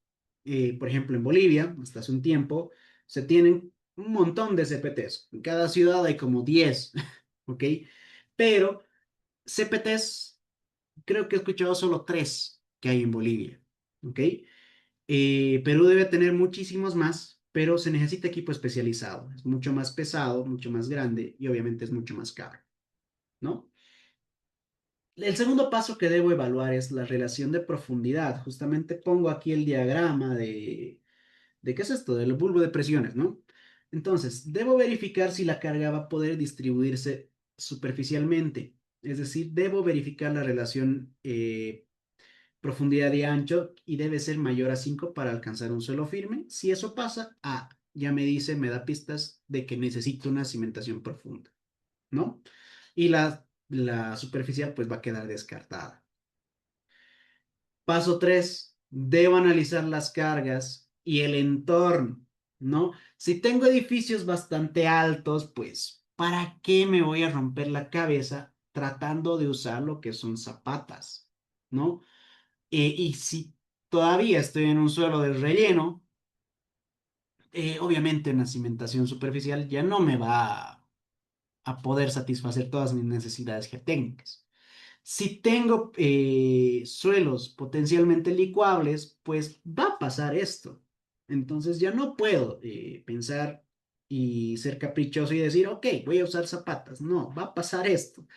Speaker 1: Por ejemplo, en Bolivia, hasta hace un tiempo, se tienen un montón de CPTs. En cada ciudad hay como 10, ¿ok? Pero CPTs, creo que he escuchado solo 3 que hay en Bolivia, ¿ok? Perú debe tener muchísimos más, pero se necesita equipo especializado. Es mucho más pesado, mucho más grande y obviamente es mucho más caro, ¿no? El segundo paso que debo evaluar es la relación de profundidad. Justamente pongo aquí el diagrama ¿de qué es esto? Del bulbo de presiones, ¿no? Entonces, debo verificar si la carga va a poder distribuirse superficialmente. Es decir, debo verificar la relación profundidad y ancho y debe ser mayor a 5 para alcanzar un suelo firme. Si eso pasa, ya me dice, me da pistas de que necesito una cimentación profunda, ¿no? Y la superficial pues va a quedar descartada. Paso 3, debo analizar las cargas y el entorno, ¿no? Si tengo edificios bastante altos, pues, ¿para qué me voy a romper la cabeza tratando de usar lo que son zapatas, ¿no? Y si todavía estoy en un suelo de relleno, obviamente una cimentación superficial ya no me va a poder satisfacer todas mis necesidades geotécnicas. Si tengo suelos potencialmente licuables, pues va a pasar esto. Entonces ya no puedo pensar y ser caprichoso y decir, ok, voy a usar zapatas. No, va a pasar esto.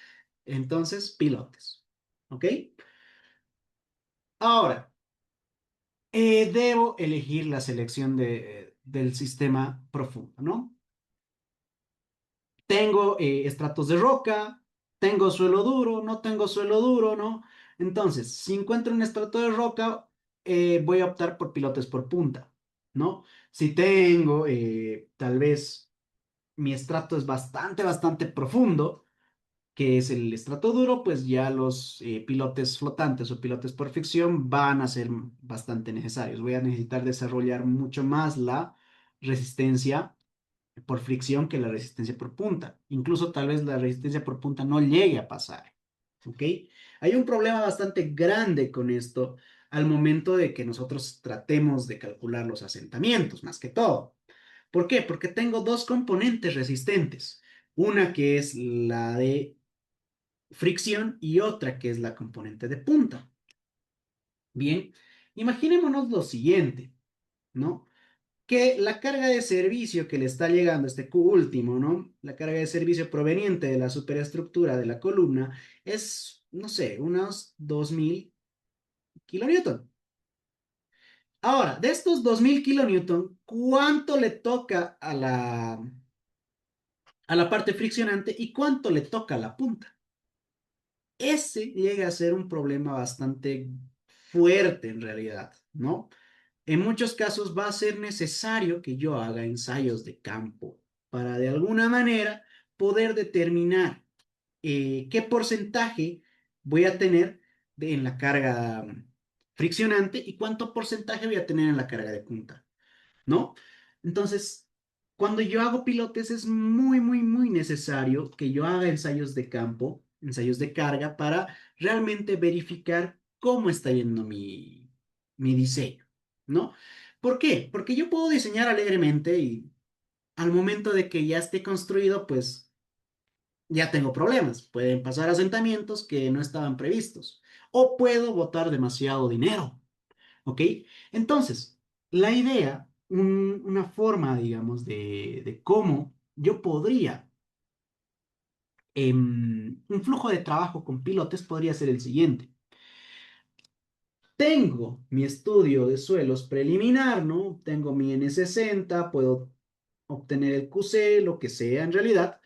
Speaker 1: Entonces, pilotes. ¿Ok? Ahora, debo elegir la selección del sistema profundo, ¿no? Tengo estratos de roca, tengo suelo duro, no tengo suelo duro, ¿no? Entonces, si encuentro un estrato de roca, voy a optar por pilotes por punta, ¿no? Si tengo, tal vez, mi estrato es bastante profundo, que es el estrato duro, pues ya los pilotes flotantes o pilotes por fricción van a ser bastante necesarios. Voy a necesitar desarrollar mucho más la resistencia por fricción que la resistencia por punta. Incluso tal vez la resistencia por punta no llegue a pasar. ¿Ok? Hay un problema bastante grande con esto al momento de que nosotros tratemos de calcular los asentamientos, más que todo. ¿Por qué? Porque tengo dos componentes resistentes. Una que es la de fricción y otra que es la componente de punta. Bien, imaginémonos lo siguiente, ¿no? Que la carga de servicio que le está llegando a este Q último, ¿no? La carga de servicio proveniente de la superestructura de la columna es, no sé, unos 2000 kilonewton. Ahora, de estos 2000 kilonewton, ¿cuánto le toca a la parte friccionante y cuánto le toca a la punta? Ese llega a ser un problema bastante fuerte en realidad, ¿no? En muchos casos va a ser necesario que yo haga ensayos de campo para de alguna manera poder determinar qué porcentaje voy a tener en la carga friccionante y cuánto porcentaje voy a tener en la carga de punta, ¿no? Entonces, cuando yo hago pilotes es muy necesario que yo haga ensayos de campo, ensayos de carga para realmente verificar cómo está yendo mi diseño, ¿no? ¿Por qué? Porque yo puedo diseñar alegremente y al momento de que ya esté construido, pues ya tengo problemas. Pueden pasar asentamientos que no estaban previstos o puedo botar demasiado dinero. ¿Ok? Entonces, la idea, una forma, digamos, de cómo yo podría, un flujo de trabajo con pilotes podría ser el siguiente. Tengo mi estudio de suelos preliminar, ¿no? Tengo mi N60, puedo obtener el QC, lo que sea en realidad.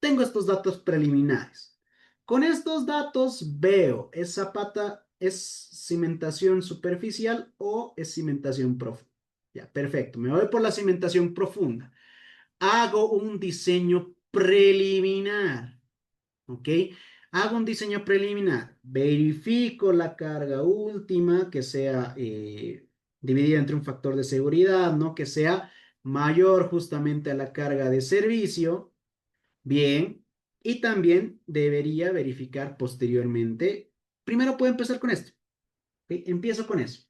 Speaker 1: Tengo estos datos preliminares. Con estos datos veo, ¿es zapata, es cimentación superficial o es cimentación profunda? Ya, perfecto. Me voy por la cimentación profunda. Hago un diseño preliminar, ¿ok? Hago un diseño preliminar, verifico la carga última que sea dividida entre un factor de seguridad, ¿no? Que sea mayor justamente a la carga de servicio. Bien, y también debería verificar posteriormente. Primero puedo empezar con esto. ¿Ok? Empiezo con eso.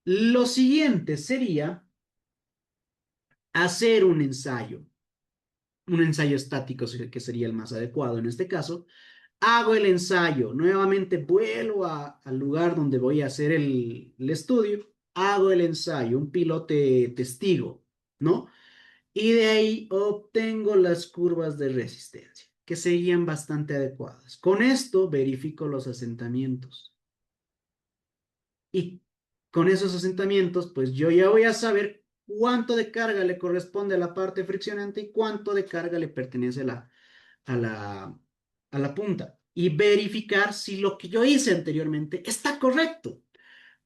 Speaker 1: Lo siguiente sería hacer un ensayo estático que sería el más adecuado en este caso. Hago el ensayo, nuevamente vuelvo al lugar donde voy a hacer el estudio, hago el ensayo, un pilote testigo, ¿no? Y de ahí obtengo las curvas de resistencia, que serían bastante adecuadas. Con esto verifico los asentamientos. Y con esos asentamientos, pues yo ya voy a saber cuánto de carga le corresponde a la parte friccionante y cuánto de carga le pertenece a la, a la punta. Y verificar si lo que yo hice anteriormente está correcto.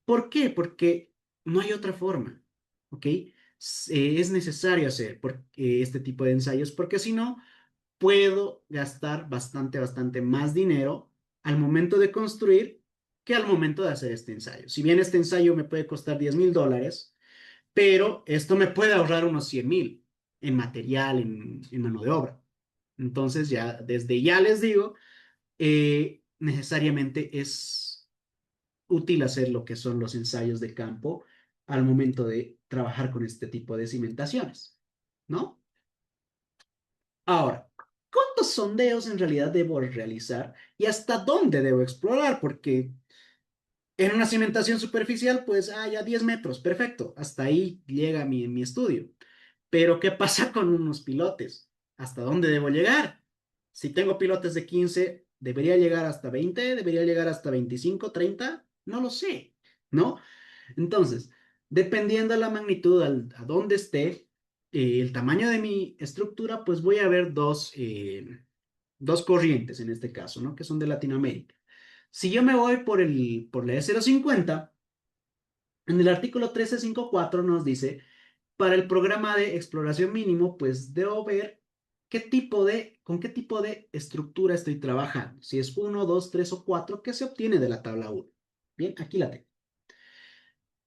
Speaker 1: ¿Por qué? Porque no hay otra forma, ¿ok? Es necesario hacer este tipo de ensayos porque si no, puedo gastar bastante más dinero al momento de construir que al momento de hacer este ensayo. Si bien este ensayo me puede costar $10,000, pero esto me puede ahorrar unos 100,000 en material, en mano de obra. Entonces ya, desde ya les digo, necesariamente es útil hacer lo que son los ensayos de campo al momento de trabajar con este tipo de cimentaciones, ¿no? Ahora, ¿cuántos sondeos en realidad debo realizar y hasta dónde debo explorar? Porque en una cimentación superficial, pues, ya 10 metros, perfecto, hasta ahí llega mi estudio. Pero, ¿qué pasa con unos pilotes? ¿Hasta dónde debo llegar? Si tengo pilotes de 15, ¿debería llegar hasta 20? ¿Debería llegar hasta 25, 30? No lo sé, ¿no? Entonces, dependiendo de la magnitud, a dónde esté, el tamaño de mi estructura, pues voy a ver dos corrientes en este caso, ¿no? Que son de Latinoamérica. Si yo me voy por la E050, en el artículo 1354 nos dice, para el programa de exploración mínimo, pues debo ver con qué tipo de estructura estoy trabajando. Si es uno, 2, 3 o 4, ¿qué se obtiene de la tabla uno? Bien, aquí la tengo.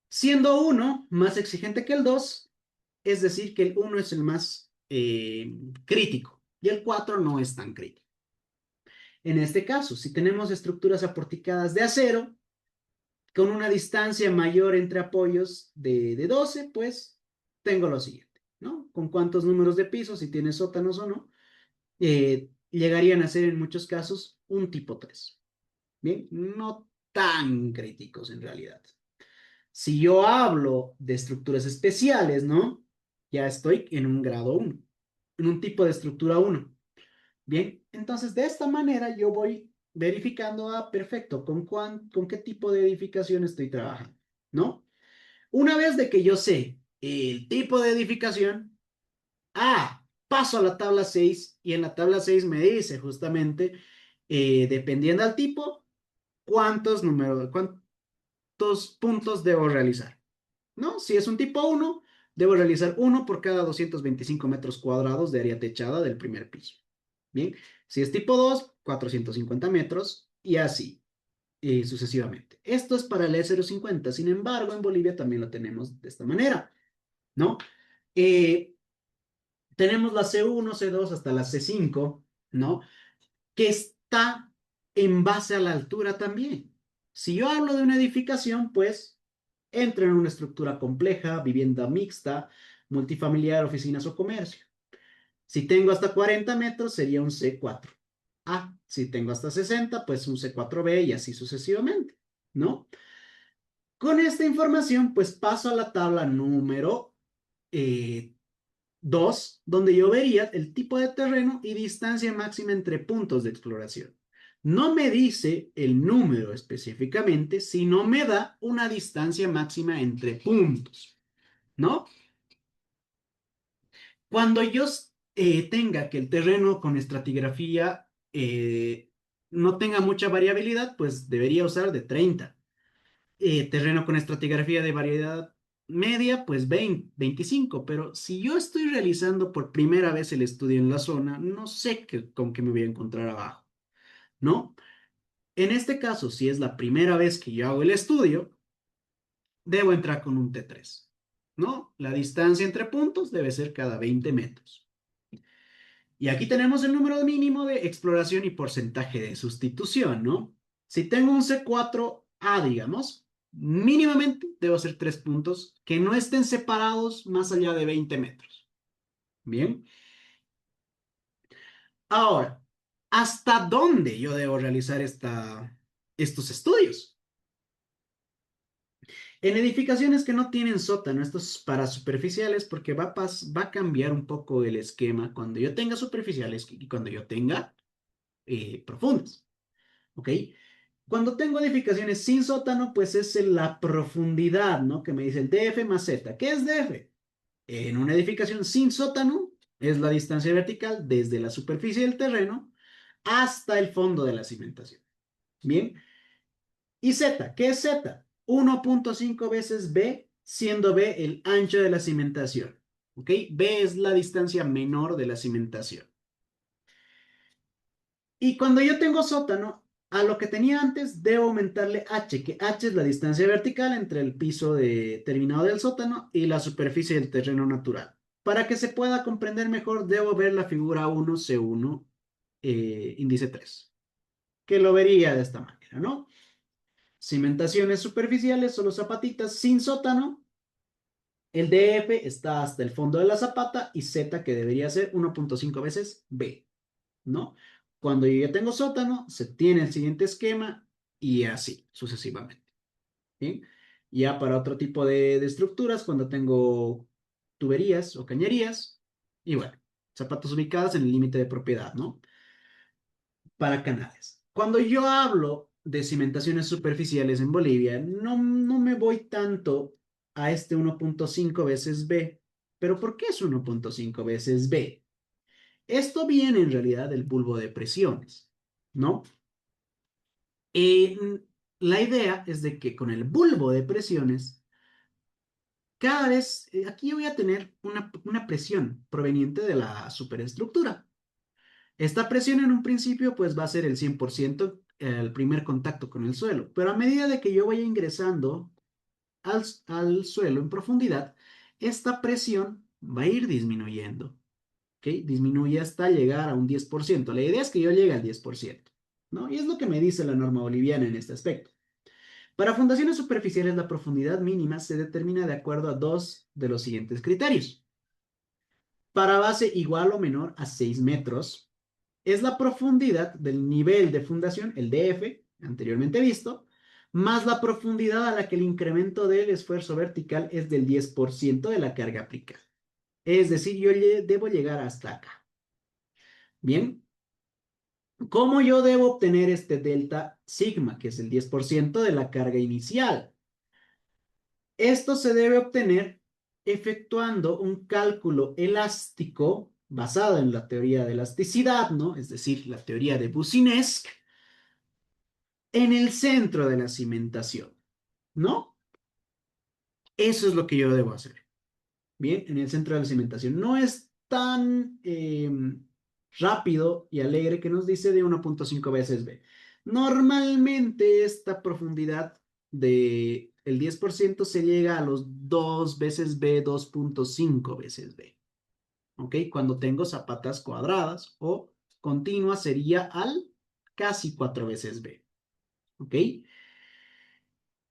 Speaker 1: Siendo uno más exigente que el 2, es decir, que el uno es el más crítico y el 4 no es tan crítico. En este caso, si tenemos estructuras aporticadas de acero, con una distancia mayor entre apoyos de 12, pues tengo lo siguiente, ¿no? Con cuántos números de pisos, si tiene sótanos o no, llegarían a ser en muchos casos un tipo 3. Bien, no tan críticos en realidad. Si yo hablo de estructuras especiales, ¿no? Ya estoy en un grado uno, en un tipo de estructura uno. Bien, entonces de esta manera yo voy verificando, perfecto, con qué tipo de edificación estoy trabajando, ¿no? Una vez de que yo sé el tipo de edificación, paso a la tabla 6 y en la tabla 6 me dice justamente, dependiendo del tipo, cuántos puntos debo realizar, ¿no? Si es un tipo uno, debo realizar uno por cada 225 metros cuadrados de área techada del primer piso. Bien, si es tipo 2, 450 metros y así sucesivamente. Esto es para el E050, sin embargo, en Bolivia también lo tenemos de esta manera, ¿no? Eh, Tenemos la C1, C2 hasta la C5, ¿no? Que está en base a la altura también. Si yo hablo de una edificación, pues entra en una estructura compleja, vivienda mixta, multifamiliar, oficinas o comercio. Si tengo hasta 40 metros, sería un C4. Si tengo hasta 60, pues un C4B y así sucesivamente, ¿no? Con esta información, pues paso a la tabla número 2, donde yo vería el tipo de terreno y distancia máxima entre puntos de exploración. No me dice el número específicamente, sino me da una distancia máxima entre puntos, ¿no? Cuando yo tenga que el terreno con estratigrafía no tenga mucha variabilidad, pues debería usar de 30. Terreno con estratigrafía de variedad media, pues 20, 25. Pero si yo estoy realizando por primera vez el estudio en la zona, no sé con qué me voy a encontrar abajo. ¿no? En este caso, si es la primera vez que yo hago el estudio, debo entrar con un T3, ¿no? La distancia entre puntos debe ser cada 20 metros. Y aquí tenemos el número mínimo de exploración y porcentaje de sustitución, ¿no? Si tengo un C4A, digamos, mínimamente debo hacer 3 puntos que no estén separados más allá de 20 metros. Bien. Ahora, ¿hasta dónde yo debo realizar estos estudios? En edificaciones que no tienen sótano, esto es para superficiales porque va a cambiar un poco el esquema cuando yo tenga superficiales y cuando yo tenga profundas. ¿Ok? Cuando tengo edificaciones sin sótano, pues es la profundidad, ¿no? Que me dice el DF más Z. ¿Qué es DF? En una edificación sin sótano es la distancia vertical desde la superficie del terreno hasta el fondo de la cimentación. Bien. ¿Y Z? ¿Qué es Z? 1.5 veces B, siendo B el ancho de la cimentación. ¿Ok? B es la distancia menor de la cimentación. Y cuando yo tengo sótano, a lo que tenía antes, debo aumentarle h, que h es la distancia vertical entre el piso terminado del sótano y la superficie del terreno natural. Para que se pueda comprender mejor, debo ver la figura 1C1, índice 3, que lo vería de esta manera, ¿no? Cimentaciones superficiales, solo zapatitas sin sótano. El DF está hasta el fondo de la zapata y Z, que debería ser 1.5 veces B, ¿no? Cuando yo ya tengo sótano, se tiene el siguiente esquema y así sucesivamente. ¿Bien? Ya para otro tipo de estructuras, cuando tengo tuberías o cañerías, y bueno, zapatos ubicadas en el límite de propiedad, ¿no? Para canales. Cuando yo hablo de cimentaciones superficiales en Bolivia, no me voy tanto a este 1.5 veces B. ¿Pero por qué es 1.5 veces B? Esto viene en realidad del bulbo de presiones, ¿no? Eh, la idea es de que con el bulbo de presiones, cada vez, aquí yo voy a tener una presión proveniente de la superestructura. Esta presión en un principio pues va a ser el 100% el primer contacto con el suelo, pero a medida de que yo vaya ingresando al suelo en profundidad, esta presión va a ir disminuyendo, ¿ok? Disminuye hasta llegar a un 10%. La idea es que yo llegue al 10%, ¿no? Y es lo que me dice la norma boliviana en este aspecto. Para fundaciones superficiales, la profundidad mínima se determina de acuerdo a dos de los siguientes criterios. Para base igual o menor a 6 metros, es la profundidad del nivel de fundación, el DF, anteriormente visto, más la profundidad a la que el incremento del esfuerzo vertical es del 10% de la carga aplicada. Es decir, yo debo llegar hasta acá. Bien, ¿cómo yo debo obtener este delta sigma, que es el 10% de la carga inicial? Esto se debe obtener efectuando un cálculo elástico basado en la teoría de elasticidad, ¿no? Es decir, la teoría de Boussinesq, en el centro de la cimentación, ¿no? Eso es lo que yo debo hacer. Bien, en el centro de la cimentación. No es tan rápido y alegre que nos dice de 1.5 veces B. Normalmente esta profundidad de el 10% se llega a los 2 veces B, 2.5 veces B. ¿Ok? Cuando tengo zapatas cuadradas o continuas sería al casi 4 veces B. ¿Ok?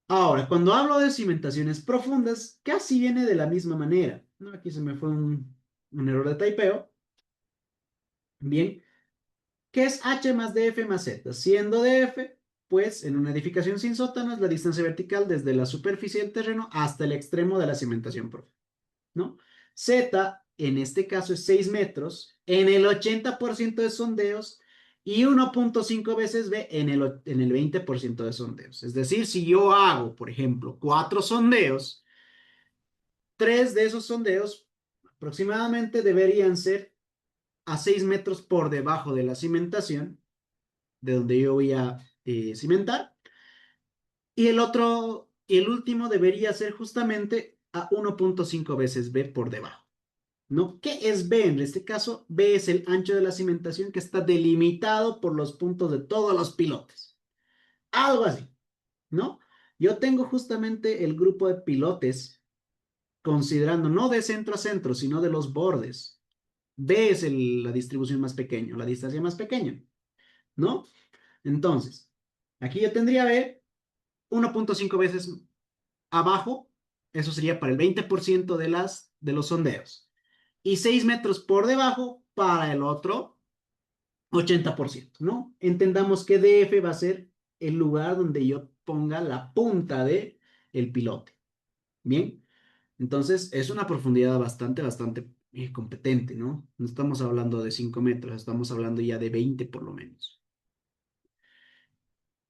Speaker 1: Ahora, cuando hablo de cimentaciones profundas, casi viene de la misma manera. ¿No? Aquí se me fue un error de typeo. Bien, ¿qué es H más DF más Z? Siendo DF, pues en una edificación sin sótano es la distancia vertical desde la superficie del terreno hasta el extremo de la cimentación profunda, ¿no? Z, en este caso, es 6 metros en el 80% de sondeos y 1.5 veces B en el 20% de sondeos. Es decir, si yo hago, por ejemplo, 4 sondeos, 3 de esos sondeos aproximadamente deberían ser a 6 metros por debajo de la cimentación, de donde yo voy a cimentar, y el último debería ser justamente a 1.5 veces B por debajo. ¿no? ¿Qué es B? En este caso, B es el ancho de la cimentación que está delimitado por los puntos de todos los pilotes. Algo así, ¿no? Yo tengo justamente el grupo de pilotes considerando no de centro a centro, sino de los bordes. B es la distribución más pequeña, la distancia más pequeña, ¿no? Entonces, aquí yo tendría B 1.5 veces abajo, eso sería para el 20% de los sondeos, y 6 metros por debajo para el otro 80%, ¿no? Entendamos que DF va a ser el lugar donde yo ponga la punta de el pilote. Bien, entonces es una profundidad bastante competente, ¿no? No estamos hablando de 5 metros, estamos hablando ya de 20 por lo menos.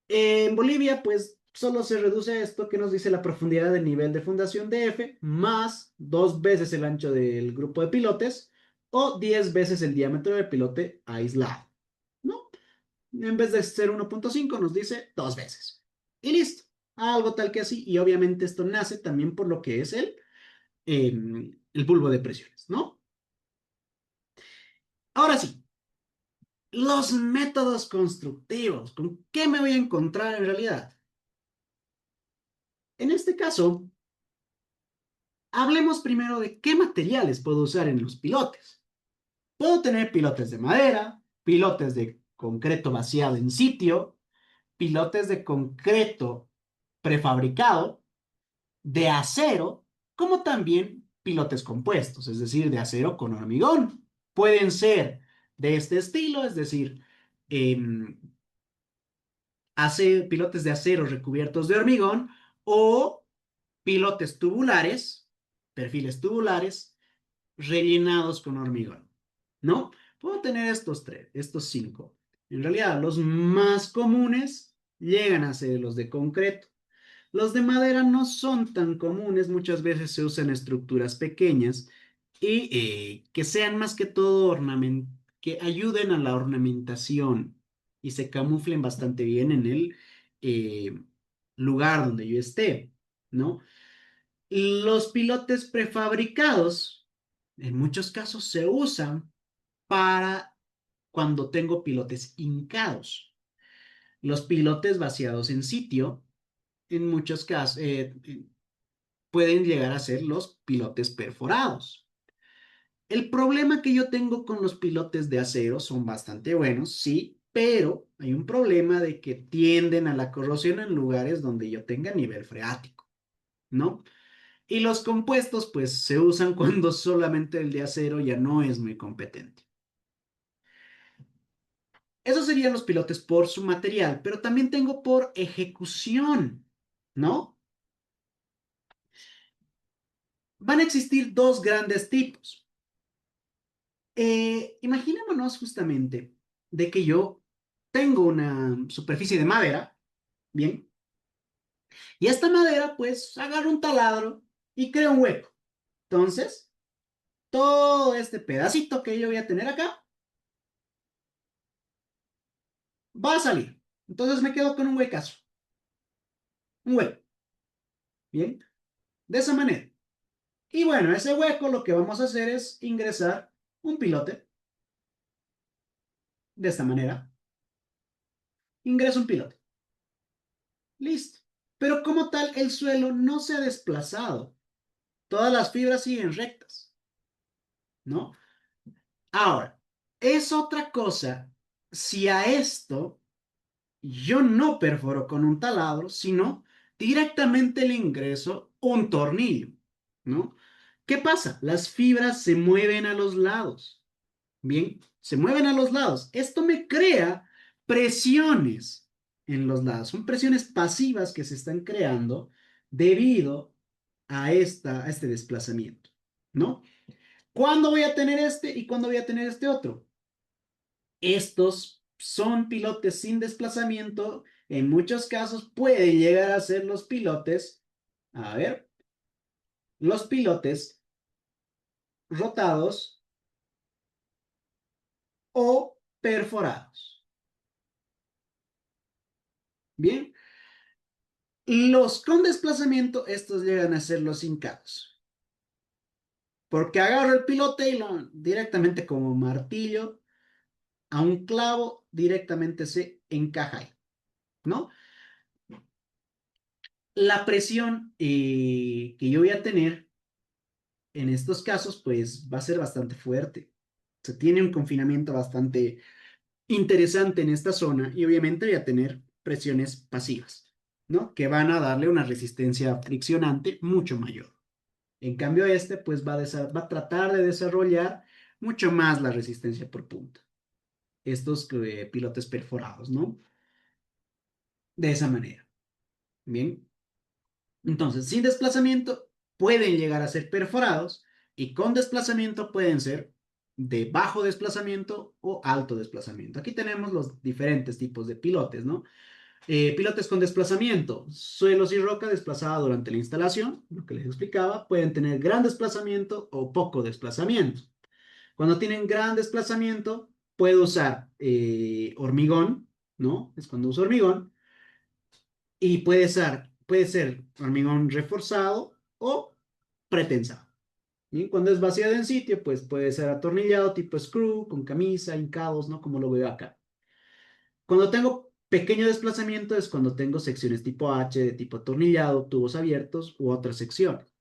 Speaker 1: En Bolivia, pues solo se reduce a esto que nos dice la profundidad del nivel de fundación de F más 2 veces el ancho del grupo de pilotes o 10 veces el diámetro del pilote aislado, ¿no? En vez de ser 1.5 nos dice 2 veces. Y listo. Algo tal que así. Y obviamente esto nace también por lo que es el bulbo de presiones, ¿no? Ahora sí, los métodos constructivos. ¿Con qué me voy a encontrar en realidad? En este caso, hablemos primero de qué materiales puedo usar en los pilotes. Puedo tener pilotes de madera, pilotes de concreto vaciado en sitio, pilotes de concreto prefabricado, de acero, como también pilotes compuestos, es decir, de acero con hormigón. Pueden ser de este estilo, es decir, pilotes de acero recubiertos de hormigón o pilotes tubulares, perfiles tubulares, rellenados con hormigón, ¿no? Puedo tener estos tres, estos cinco. En realidad, los más comunes llegan a ser los de concreto. Los de madera no son tan comunes, muchas veces se usan estructuras pequeñas y que sean más que todo que ayuden a la ornamentación y se camuflen bastante bien en el eh, lugar donde yo esté, ¿no? Los pilotes prefabricados, en muchos casos, se usan para cuando tengo pilotes hincados. Los pilotes vaciados en sitio, en muchos casos, pueden llegar a ser los pilotes perforados. El problema que yo tengo con los pilotes de acero son bastante buenos, sí, pero hay un problema de que tienden a la corrosión en lugares donde yo tenga nivel freático, ¿no? Y los compuestos, pues, se usan cuando solamente el de acero ya no es muy competente. Esos serían los pilotes por su material, pero también tengo por ejecución, ¿no? Van a existir dos grandes tipos. Imaginémonos justamente de que yo tengo una superficie de madera, ¿bien? Y esta madera, pues, agarro un taladro y creo un hueco. Entonces, todo este pedacito que yo voy a tener acá va a salir. Entonces me quedo con un huecazo, un hueco, ¿bien? De esa manera. Y bueno, ese hueco lo que vamos a hacer es ingresar un pilote de esta manera. Ingreso un pilote. Listo. Pero como tal, el suelo no se ha desplazado. Todas las fibras siguen rectas, ¿no? Ahora, es otra cosa si a esto yo no perforo con un taladro, sino directamente le ingreso un tornillo, ¿no? ¿Qué pasa? Las fibras se mueven a los lados. Bien, se mueven a los lados. Esto me crea presiones en los lados. Son presiones pasivas que se están creando debido a este desplazamiento, ¿no? ¿Cuándo voy a tener este y cuándo voy a tener este otro? Estos son pilotes sin desplazamiento. En muchos casos pueden llegar a ser los pilotes, a ver, los pilotes rotados o perforados. Bien, los con desplazamiento, estos llegan a ser los hincados. porque agarro el pilote y directamente como martillo a un clavo directamente se encaja ahí, ¿no? La presión que yo voy a tener en estos casos, pues va a ser bastante fuerte. Se tiene un confinamiento bastante interesante en esta zona y obviamente voy a tener presiones pasivas, ¿no? Que van a darle una resistencia friccionante mucho mayor. En cambio, este pues va a tratar de desarrollar mucho más la resistencia por punta. Estos pilotes perforados, ¿no? De esa manera. Bien. Entonces, sin desplazamiento pueden llegar a ser perforados y con desplazamiento pueden ser de bajo desplazamiento o alto desplazamiento. Aquí tenemos los diferentes tipos de pilotes, ¿no? Pilotes con desplazamiento, suelos y roca desplazada durante la instalación, lo que les explicaba, pueden tener gran desplazamiento o poco desplazamiento. Cuando tienen gran desplazamiento, puedo usar hormigón, ¿no? Es cuando uso hormigón, y puede ser hormigón reforzado o pretensado. ¿Bien? Cuando es vaciado en sitio, pues puede ser atornillado tipo screw, con camisa, hincados, ¿no? Como lo veo acá. Cuando tengo pequeño desplazamiento es cuando tengo secciones tipo H, de tipo atornillado, tubos abiertos u otras secciones.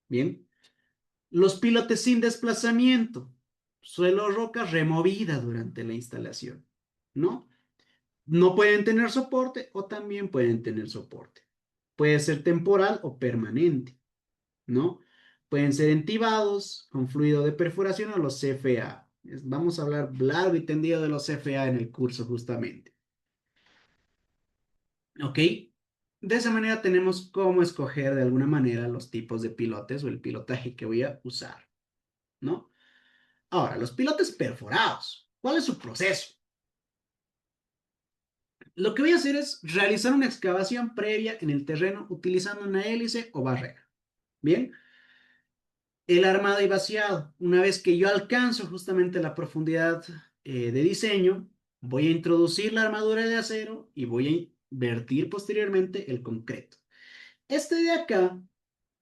Speaker 1: Bien. Los pilotes sin desplazamiento, suelo roca removida durante la instalación, ¿no? No pueden tener soporte o también pueden tener soporte. Puede ser temporal o permanente, ¿no? Pueden ser entibados con fluido de perforación o los CFA. Vamos a hablar largo y tendido de los CFA en el curso justamente. ¿Ok? De esa manera tenemos cómo escoger de alguna manera los tipos de pilotes o el pilotaje que voy a usar, ¿no? Ahora, los pilotes perforados. ¿Cuál es su proceso? Lo que voy a hacer es realizar una excavación previa en el terreno utilizando una hélice o barrera. Bien, el armado y vaciado. Una vez que yo alcanzo justamente la profundidad de diseño, voy a introducir la armadura de acero y voy a vertir posteriormente el concreto. Este de acá,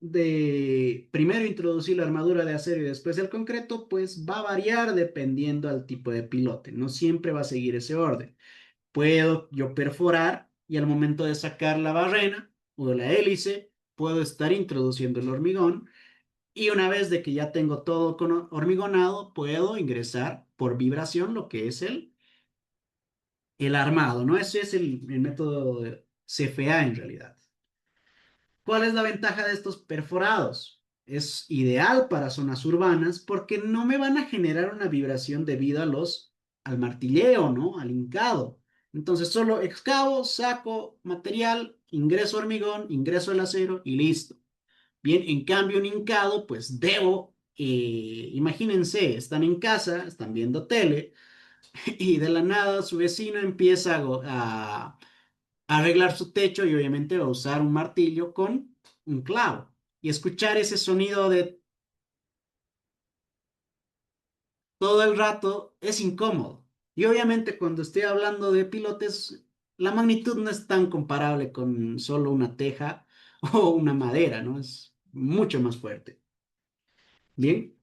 Speaker 1: de primero introducir la armadura de acero y después el concreto, pues va a variar dependiendo al tipo de pilote. No siempre va a seguir ese orden. Puedo yo perforar y al momento de sacar la barrena o la hélice, puedo estar introduciendo el hormigón y una vez de que ya tengo todo hormigonado, puedo ingresar por vibración lo que es el armado, ¿no? Ese es el método de CFA en realidad. ¿Cuál es la ventaja de estos perforados? Es ideal para zonas urbanas porque no me van a generar una vibración debido al martilleo, ¿no? Al hincado. Entonces solo excavo, saco material, ingreso hormigón, ingreso el acero y listo. Bien, en cambio, un hincado, pues imagínense, están en casa, están viendo tele y de la nada su vecino empieza a arreglar su techo y obviamente va a usar un martillo con un clavo. Y escuchar ese sonido de todo el rato es incómodo. Y obviamente cuando estoy hablando de pilotes, la magnitud no es tan comparable con solo una teja o una madera, ¿no? Es mucho más fuerte. Bien.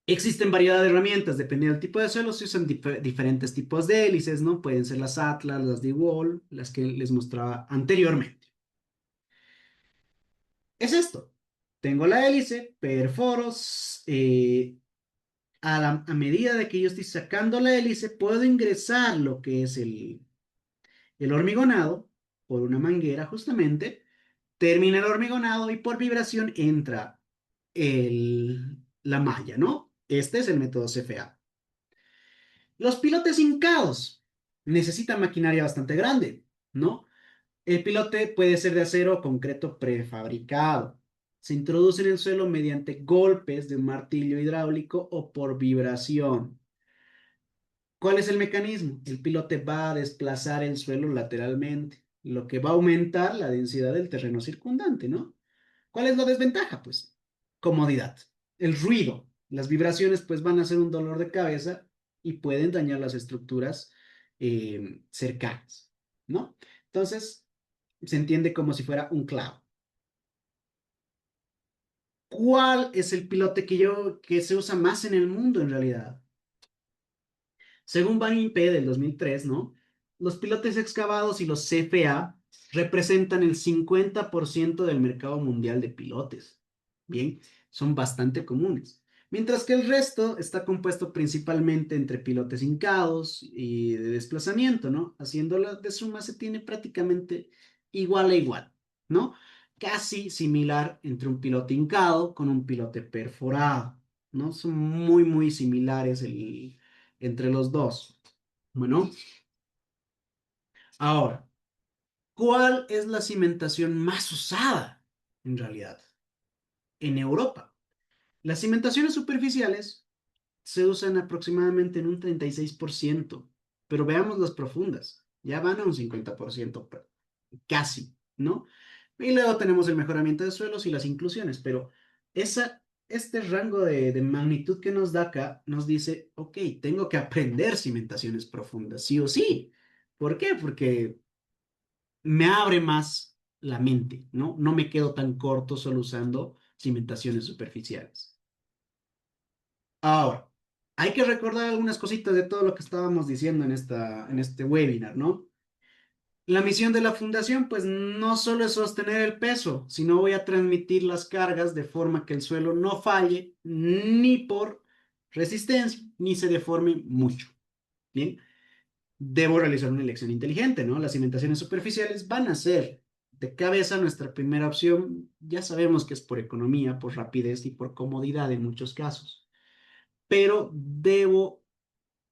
Speaker 1: Existen variedad de herramientas, dependiendo del tipo de suelo, se usan diferentes tipos de hélices, ¿no? Pueden ser las Atlas, las de Wall, las que les mostraba anteriormente. Es esto. Tengo la hélice, perforos, a medida de que yo estoy sacando la hélice, puedo ingresar lo que es el hormigonado por una manguera justamente, termina el hormigonado y por vibración entra la malla, ¿no? Este es el método CFA. Los pilotes hincados necesitan maquinaria bastante grande, ¿no? El pilote puede ser de acero o concreto prefabricado. Se introduce en el suelo mediante golpes de un martillo hidráulico o por vibración. ¿Cuál es el mecanismo? El pilote va a desplazar el suelo lateralmente, lo que va a aumentar la densidad del terreno circundante, ¿no? ¿Cuál es la desventaja? Pues comodidad, el ruido, las vibraciones pues van a ser un dolor de cabeza y pueden dañar las estructuras cercanas, ¿no? Entonces, se entiende como si fuera un clavo. ¿Cuál es el pilote que se usa más en el mundo en realidad? Según P del 2003, ¿no? Los pilotes excavados y los CFA representan el 50% del mercado mundial de pilotes. Bien, son bastante comunes. Mientras que el resto está compuesto principalmente entre pilotes hincados y de desplazamiento, ¿no? Haciéndola de suma se tiene prácticamente igual a igual, ¿no? Casi similar entre un piloto hincado con un pilote perforado, ¿no? Son muy similares entre los dos. Bueno, ahora, ¿cuál es la cimentación más usada en realidad? En Europa. Las cimentaciones superficiales se usan aproximadamente en un 36%, pero veamos las profundas, ya van a un 50%, casi, ¿no? Y luego tenemos el mejoramiento de suelos y las inclusiones, pero este rango de magnitud que nos da acá nos dice, ok, tengo que aprender cimentaciones profundas, sí o sí. ¿Por qué? Porque me abre más la mente, ¿no? No me quedo tan corto solo usando cimentaciones superficiales. Ahora, hay que recordar algunas cositas de todo lo que estábamos diciendo en este webinar, ¿no? La misión de la fundación, pues no solo es sostener el peso, sino voy a transmitir las cargas de forma que el suelo no falle ni por resistencia, ni se deforme mucho. Bien, debo realizar una elección inteligente, ¿no? Las cimentaciones superficiales van a ser de cabeza nuestra primera opción. Ya sabemos que es por economía, por rapidez y por comodidad en muchos casos, pero debo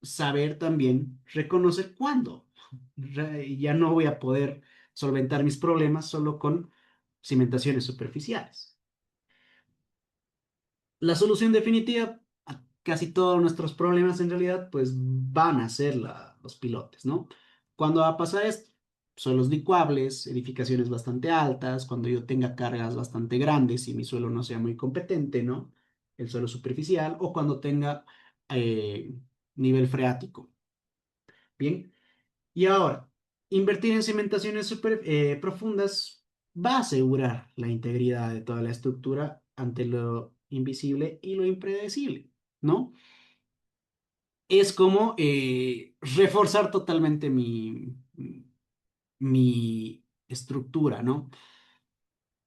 Speaker 1: saber también reconocer cuándo. Ya no voy a poder solventar mis problemas solo con cimentaciones superficiales. La solución definitiva a casi todos nuestros problemas en realidad pues van a ser los pilotes, ¿no? ¿Cuándo va a pasar esto? Suelos licuables, edificaciones bastante altas, cuando yo tenga cargas bastante grandes y mi suelo no sea muy competente, ¿no? El suelo superficial o cuando tenga eh, nivel freático. Bien, y ahora, invertir en cimentaciones profundas va a asegurar la integridad de toda la estructura ante lo invisible y lo impredecible, ¿no? Es como reforzar totalmente mi estructura, ¿no?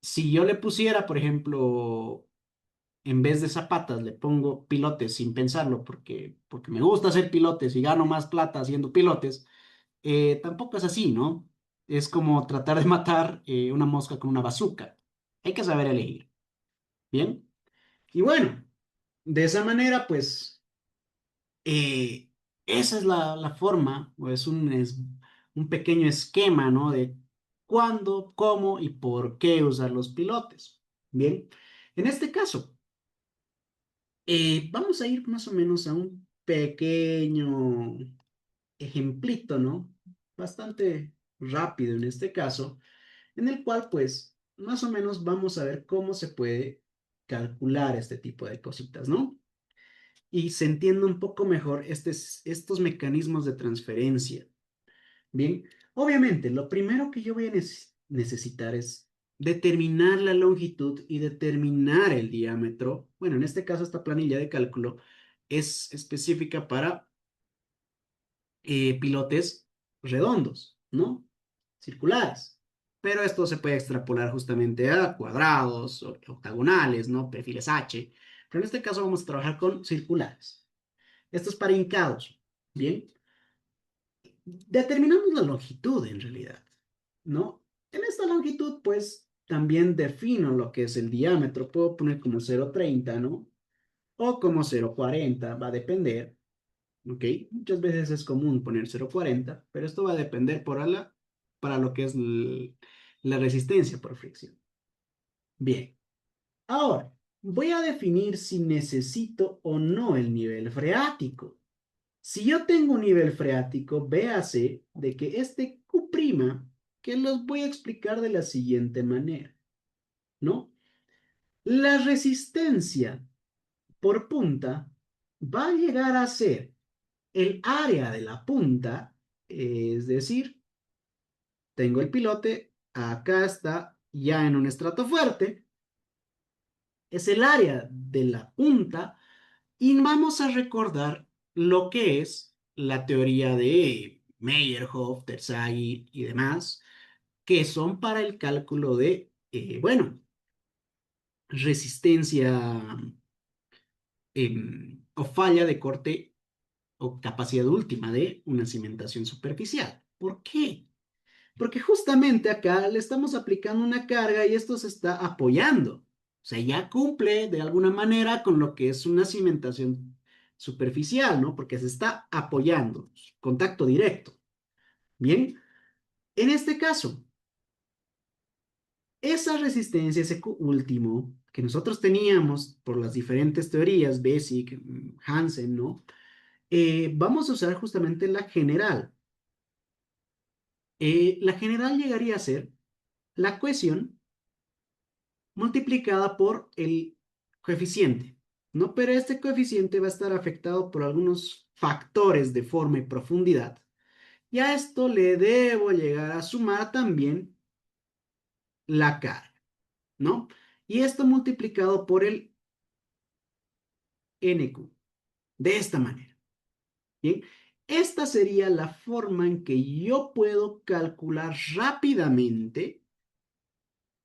Speaker 1: Si yo le pusiera, por ejemplo, en vez de zapatas, le pongo pilotes sin pensarlo, porque me gusta hacer pilotes y gano más plata haciendo pilotes, tampoco es así, ¿no? Es como tratar de matar una mosca con una bazooka. Hay que saber elegir. Bien. Y bueno, de esa manera, pues, eh, esa es la forma, o es un pequeño esquema, ¿no? De cuándo, cómo y por qué usar los pilotes. Bien. En este caso, vamos a ir más o menos a un pequeño ejemplito, ¿no? Bastante rápido en este caso en el cual pues más o menos vamos a ver cómo se puede calcular este tipo de cositas, ¿no? Y se entiende un poco mejor estos mecanismos de transferencia. Bien, obviamente lo primero que yo voy a necesitar es determinar la longitud y determinar el diámetro. Bueno, en este caso esta planilla de cálculo es específica para pilotes redondos, ¿no? Circulares. Pero esto se puede extrapolar justamente a cuadrados, octagonales, ¿no? Perfiles H. Pero en este caso vamos a trabajar con circulares. Esto es para hincados, ¿bien? Determinamos la longitud en realidad, ¿no? En esta longitud, pues, también defino lo que es el diámetro. Puedo poner como 0,30, ¿no? O como 0,40, va a depender. ¿Ok? Muchas veces es común poner 0,40, pero esto va a depender para lo que es la resistencia por fricción. Bien, ahora voy a definir si necesito o no el nivel freático. Si yo tengo un nivel freático, véase de que este Q', que los voy a explicar de la siguiente manera, ¿no? La resistencia por punta va a llegar a ser el área de la punta, es decir, tengo el pilote, acá está ya en un estrato fuerte, es el área de la punta y vamos a recordar lo que es la teoría de Meyerhoff, Terzaghi y demás, que son para el cálculo de, bueno, resistencia o falla de corte o capacidad última de una cimentación superficial. ¿Por qué? Porque justamente acá le estamos aplicando una carga y esto se está apoyando. O sea, ya cumple de alguna manera con lo que es una cimentación superficial, ¿no? Porque se está apoyando, contacto directo. Bien, en este caso, esa resistencia, ese último que nosotros teníamos por las diferentes teorías, Basic, Hansen, ¿no? Vamos a usar justamente la general. La general llegaría a ser la cohesión multiplicada por el coeficiente, ¿no? Pero este coeficiente va a estar afectado por algunos factores de forma y profundidad. Y a esto le debo llegar a sumar también la carga, ¿no? Y esto multiplicado por el NQ, de esta manera, ¿bien? Esta sería la forma en que yo puedo calcular rápidamente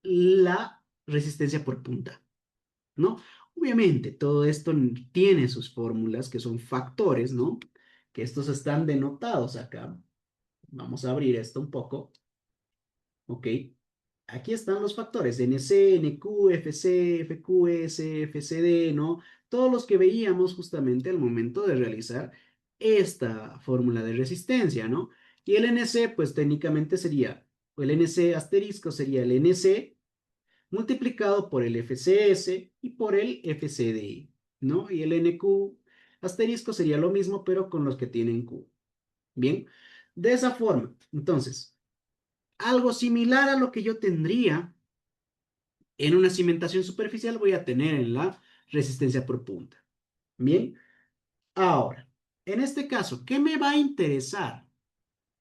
Speaker 1: la resistencia por punta, ¿no? Obviamente, todo esto tiene sus fórmulas, que son factores, ¿no? Que estos están denotados acá. Vamos a abrir esto un poco, ¿ok? Aquí están los factores, NC, NQ, FC, FQS, FCD, ¿no? Todos los que veíamos justamente al momento de realizar esta fórmula de resistencia, ¿no? Y el NC, pues técnicamente sería, o el NC asterisco sería el NC multiplicado por el FCS y por el FCDI, ¿no? Y el NQ asterisco sería lo mismo, pero con los que tienen Q. Bien, de esa forma, entonces, algo similar a lo que yo tendría en una cimentación superficial voy a tener en la resistencia por punta. Bien, ahora, en este caso, ¿qué me va a interesar?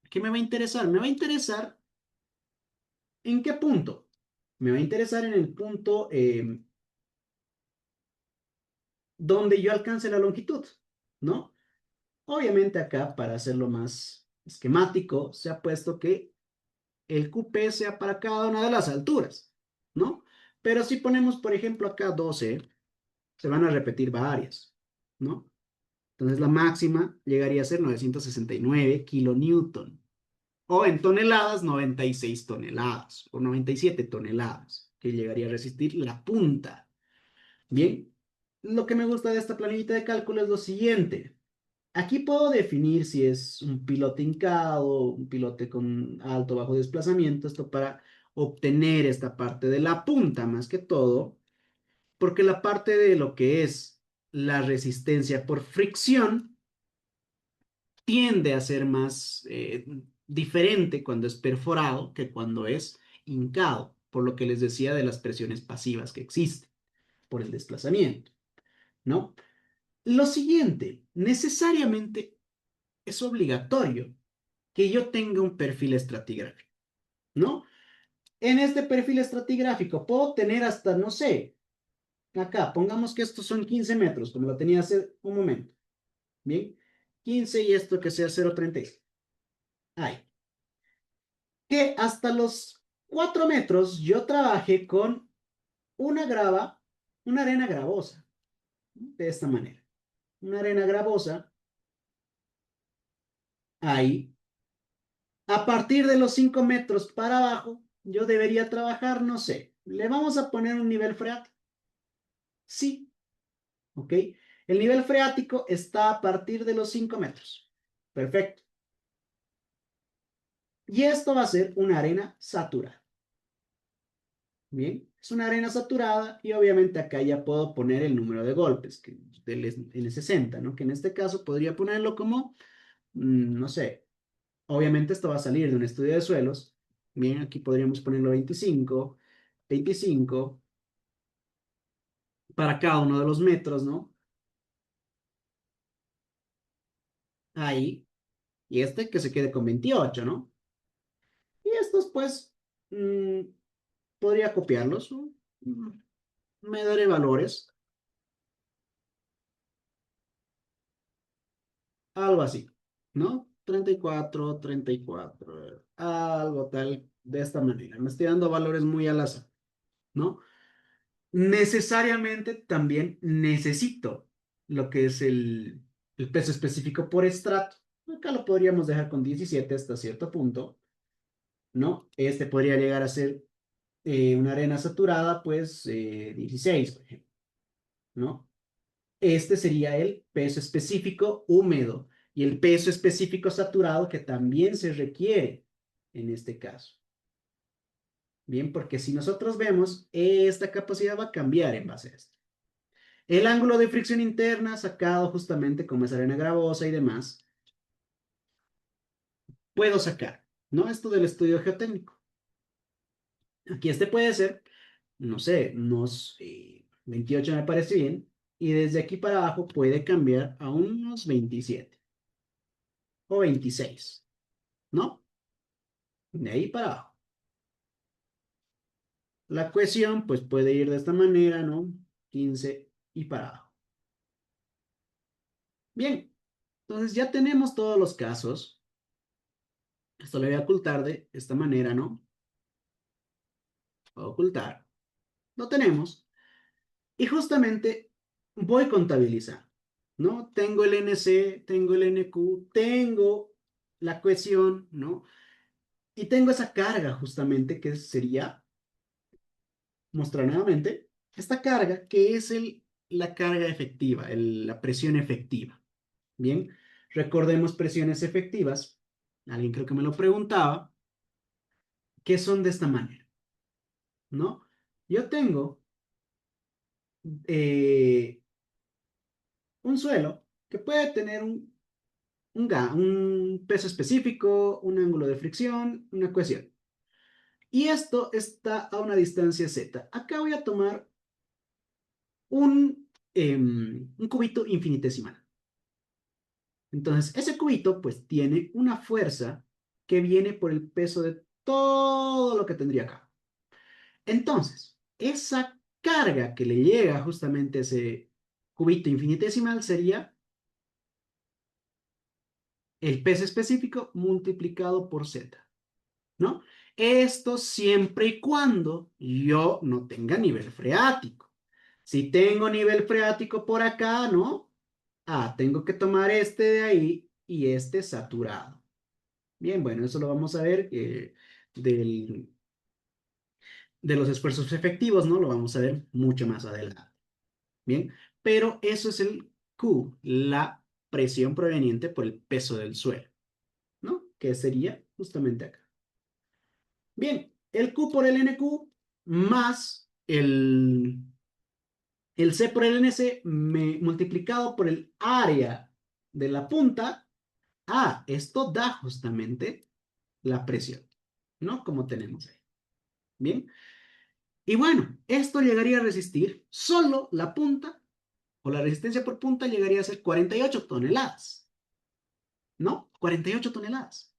Speaker 1: ¿Qué me va a interesar? Me va a interesar en qué punto. Me va a interesar en el punto donde yo alcance la longitud, ¿no? Obviamente acá, para hacerlo más esquemático, se ha puesto que el QP sea para cada una de las alturas, ¿no? Pero si ponemos, por ejemplo, acá 12, se van a repetir varias, ¿no? Entonces la máxima llegaría a ser 969 kilonewton. O en toneladas, 96 toneladas o 97 toneladas, que llegaría a resistir la punta. Bien, lo que me gusta de esta planillita de cálculo es lo siguiente. Aquí puedo definir si es un pilote hincado, un pilote con alto o bajo desplazamiento, esto para obtener esta parte de la punta más que todo, porque la parte de lo que es la resistencia por fricción tiende a ser más diferente cuando es perforado que cuando es hincado, por lo que les decía de las presiones pasivas que existen por el desplazamiento, ¿no? Lo siguiente, necesariamente es obligatorio que yo tenga un perfil estratigráfico, ¿no? En este perfil estratigráfico puedo tener hasta, no sé, acá, pongamos que estos son 15 metros, como lo tenía hace un momento, ¿bien? 15 y esto que sea 0,36. Ahí. Que hasta los 4 metros yo trabajé con una grava, una arena gravosa, ¿no? De esta manera. Una arena gravosa, ahí. A partir de los 5 metros para abajo, yo debería trabajar, no sé, le vamos a poner un nivel freático. Sí, ¿ok? El nivel freático está a partir de los 5 metros. Perfecto. Y esto va a ser una arena saturada. Bien, es una arena saturada y obviamente acá ya puedo poner el número de golpes que, del N60, ¿no? Que en este caso podría ponerlo como, no sé, obviamente esto va a salir de un estudio de suelos. Bien, aquí podríamos ponerlo 25, 25 para cada uno de los metros, ¿no? Ahí. Y este que se quede con 28, ¿no? Y estos, pues, mm, podría copiarlos, ¿no? me daré valores, algo así, ¿no? 34, 34, algo tal, de esta manera. Me estoy dando valores muy al azar, ¿no? Necesariamente también necesito lo que es el peso específico por estrato. Acá lo podríamos dejar con 17 hasta cierto punto, ¿no? Este podría llegar a ser una arena saturada, pues 16, por ejemplo, ¿no? Este sería el peso específico húmedo y el peso específico saturado que también se requiere en este caso. Bien, porque si nosotros vemos, esta capacidad va a cambiar en base a esto. El ángulo de fricción interna sacado justamente como es arena gravosa y demás, puedo sacar, ¿no? Esto del estudio geotécnico. Aquí este puede ser, no sé, unos 28 me parece bien, y desde aquí para abajo puede cambiar a unos 27 o 26, ¿no? De ahí para abajo. La cohesión, pues puede ir de esta manera, ¿no? 15 y para abajo. Bien, entonces ya tenemos todos los casos. Esto lo voy a ocultar de esta manera, ¿no? Ocultar. Lo tenemos. Y justamente voy contabilizando, ¿no? Tengo el NC, tengo el NQ, tengo la cohesión, ¿no? Y tengo esa carga justamente que sería, mostrar nuevamente, esta carga que es la carga efectiva, la presión efectiva. Bien, recordemos presiones efectivas. Alguien creo que me lo preguntaba, que son de esta manera, ¿no? Yo tengo eh, un suelo que puede tener un peso específico, un ángulo de fricción, una cohesión. Y esto está a una distancia z. Acá voy a tomar un cubito infinitesimal. Entonces, ese cubito pues tiene una fuerza que viene por el peso de todo lo que tendría acá. Entonces, esa carga que le llega justamente a ese cubito infinitesimal sería el peso específico multiplicado por z, ¿no? Esto siempre y cuando yo no tenga nivel freático. Si tengo nivel freático por acá, ¿no? Ah, tengo que tomar este de ahí y este saturado. Bien, bueno, eso lo vamos a ver del, de los esfuerzos efectivos, ¿no? Lo vamos a ver mucho más adelante. Bien, pero eso es el Q, la presión proveniente por el peso del suelo, ¿no? Que sería justamente acá. Bien, el Q por el NQ más el C por el NC multiplicado por el área de la punta. Ah, esto da justamente la presión, ¿no? Como tenemos ahí. Bien. Y bueno, esto llegaría a resistir solo la punta, o la resistencia por punta llegaría a ser 48 toneladas, ¿no? 48 toneladas.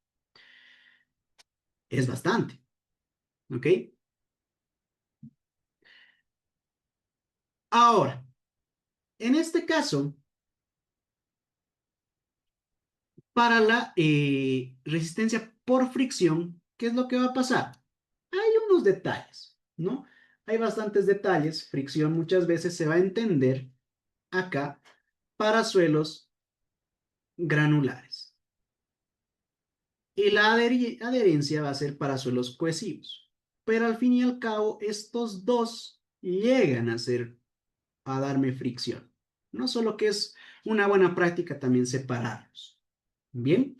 Speaker 1: Es bastante, ¿ok? Ahora, en este caso, para la resistencia por fricción, ¿qué es lo que va a pasar? Hay unos detalles, ¿no? Hay bastantes detalles. Fricción muchas veces se va a entender acá para suelos granulares. Y la adherencia va a ser para suelos cohesivos. Pero al fin y al cabo, estos dos llegan a darme fricción. No solo que es una buena práctica también separarlos. Bien.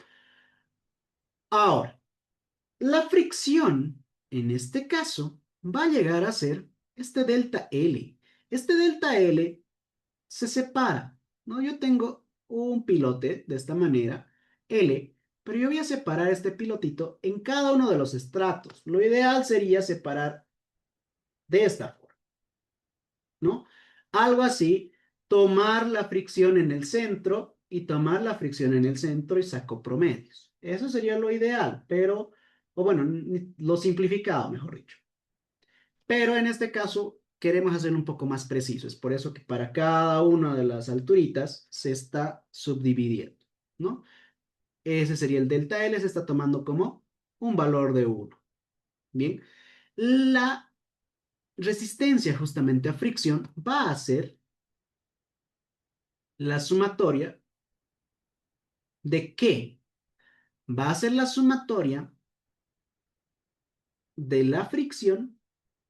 Speaker 1: Ahora, la fricción, en este caso, va a llegar a ser este delta L. Este delta L se separa, ¿no? Yo tengo un pilote de esta manera, L, pero yo voy a separar este pilotito en cada uno de los estratos. Lo ideal sería separar de esta forma, ¿no? Algo así, tomar la fricción en el centro y tomar la fricción en el centro y saco promedios. Eso sería lo ideal, pero, o bueno, lo simplificado, mejor dicho. Pero en este caso, queremos hacerlo un poco más preciso. Es por eso que para cada una de las alturitas se está subdividiendo, ¿no? Ese sería el delta L, se está tomando como un valor de 1. Bien, la resistencia justamente a fricción va a ser la sumatoria de qué? Va a ser la sumatoria de la fricción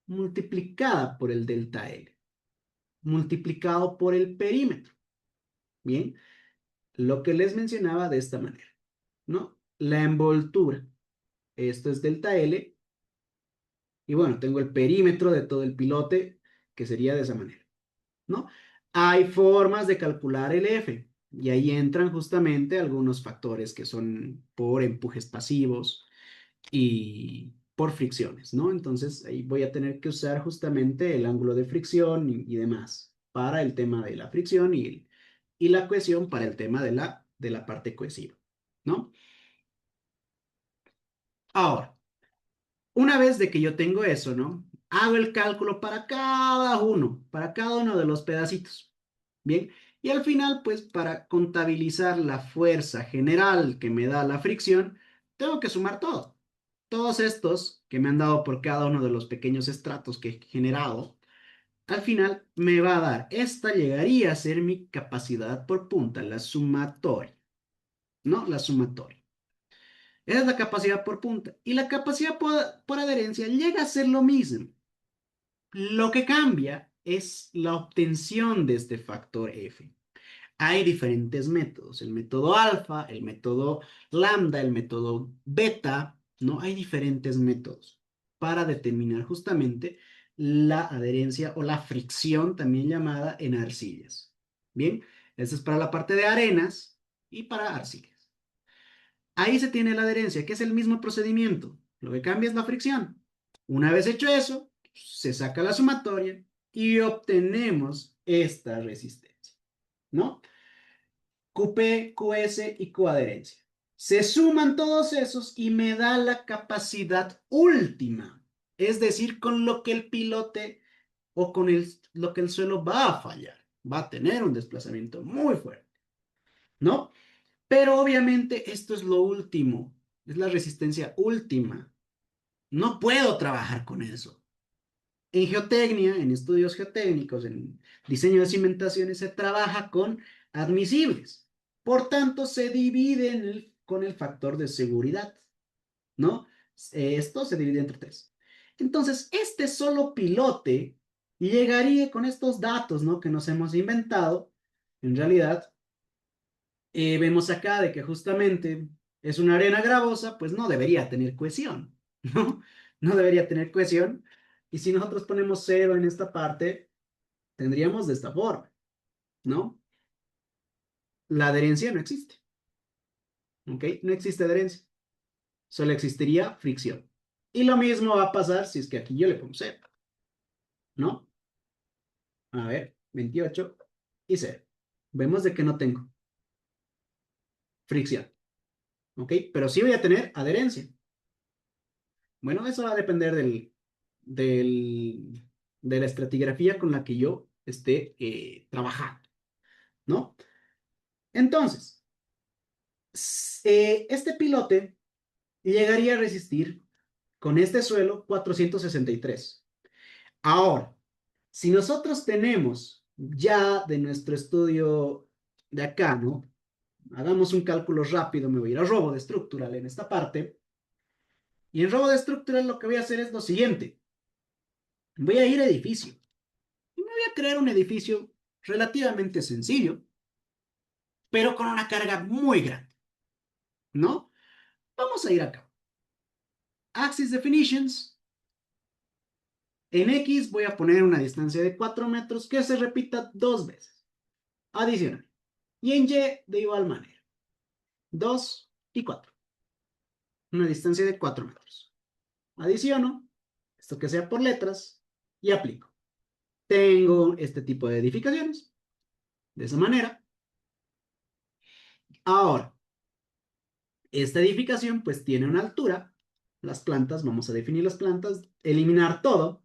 Speaker 1: multiplicada por el delta L, multiplicado por el perímetro. Bien, lo que les mencionaba de esta manera, ¿no? La envoltura, esto es delta L, y bueno, tengo el perímetro de todo el pilote, que sería de esa manera, ¿no? Hay formas de calcular el F, y ahí entran justamente algunos factores que son por empujes pasivos y por fricciones, ¿no? Entonces ahí voy a tener que usar justamente el ángulo de fricción y demás para el tema de la fricción y la cohesión para el tema de la parte cohesiva, ¿no? Ahora, una vez de que yo tengo eso, ¿no? Hago el cálculo para cada uno de los pedacitos. Bien, y al final, pues para contabilizar la fuerza general que me da la fricción, tengo que sumar todo. Todos estos que me han dado por cada uno de los pequeños estratos que he generado, al final me va a dar, esta llegaría a ser mi capacidad por punta, la sumatoria, ¿no? La sumatoria. Esa es la capacidad por punta. Y la capacidad por adherencia llega a ser lo mismo. Lo que cambia es la obtención de este factor F. Hay diferentes métodos, el método alfa, el método lambda, el método beta, ¿no? Hay diferentes métodos para determinar justamente la adherencia o la fricción, también llamada en arcillas. Bien, esto es para la parte de arenas y para arcillas. Ahí se tiene la adherencia, que es el mismo procedimiento. Lo que cambia es la fricción. Una vez hecho eso, se saca la sumatoria y obtenemos esta resistencia, ¿no? QP, QS y coadherencia. Se suman todos esos y me da la capacidad última, es decir, con lo que el pilote o con lo que el suelo va a fallar, va a tener un desplazamiento muy fuerte, ¿no? Pero obviamente esto es lo último, es la resistencia última. No puedo trabajar con eso. En geotecnia, en estudios geotécnicos, en diseño de cimentaciones, se trabaja con admisibles. Por tanto, se divide con el factor de seguridad, ¿no? Esto se divide entre tres. Entonces, este solo pilote llegaría con estos datos, ¿no? Que nos hemos inventado. En realidad, vemos acá de que justamente es una arena gravosa, pues no debería tener cohesión, ¿no? No debería tener cohesión. Y si nosotros ponemos cero en esta parte, tendríamos de esta forma, ¿no? La adherencia no existe, ¿ok? No existe adherencia, solo existiría fricción. Y lo mismo va a pasar si es que aquí yo le pongo cero, ¿no? A ver, 28 y cero. Vemos de que no tengo fricción, ¿ok? Pero sí voy a tener adherencia. Bueno, eso va a depender del, de la estratigrafía con la que yo esté trabajando, ¿no? Entonces, este pilote llegaría a resistir con este suelo 463. Ahora, si nosotros tenemos ya de nuestro estudio de acá, ¿no? Hagamos un cálculo rápido, me voy a ir a robo de estructural en esta parte. Y en robo de estructural lo que voy a hacer es lo siguiente. Voy a ir a edificio. Y me voy a crear un edificio relativamente sencillo, pero con una carga muy grande, ¿no? Vamos a ir acá. Axis Definitions. En X voy a poner una distancia de 4 metros que se repita dos veces. Adicional. Y en Y de igual manera. 2 y 4. Una distancia de 4 metros. Adiciono esto que sea por letras y aplico. Tengo este tipo de edificaciones. De esa manera. Ahora, esta edificación pues tiene una altura. Las plantas, vamos a definir las plantas, eliminar todo.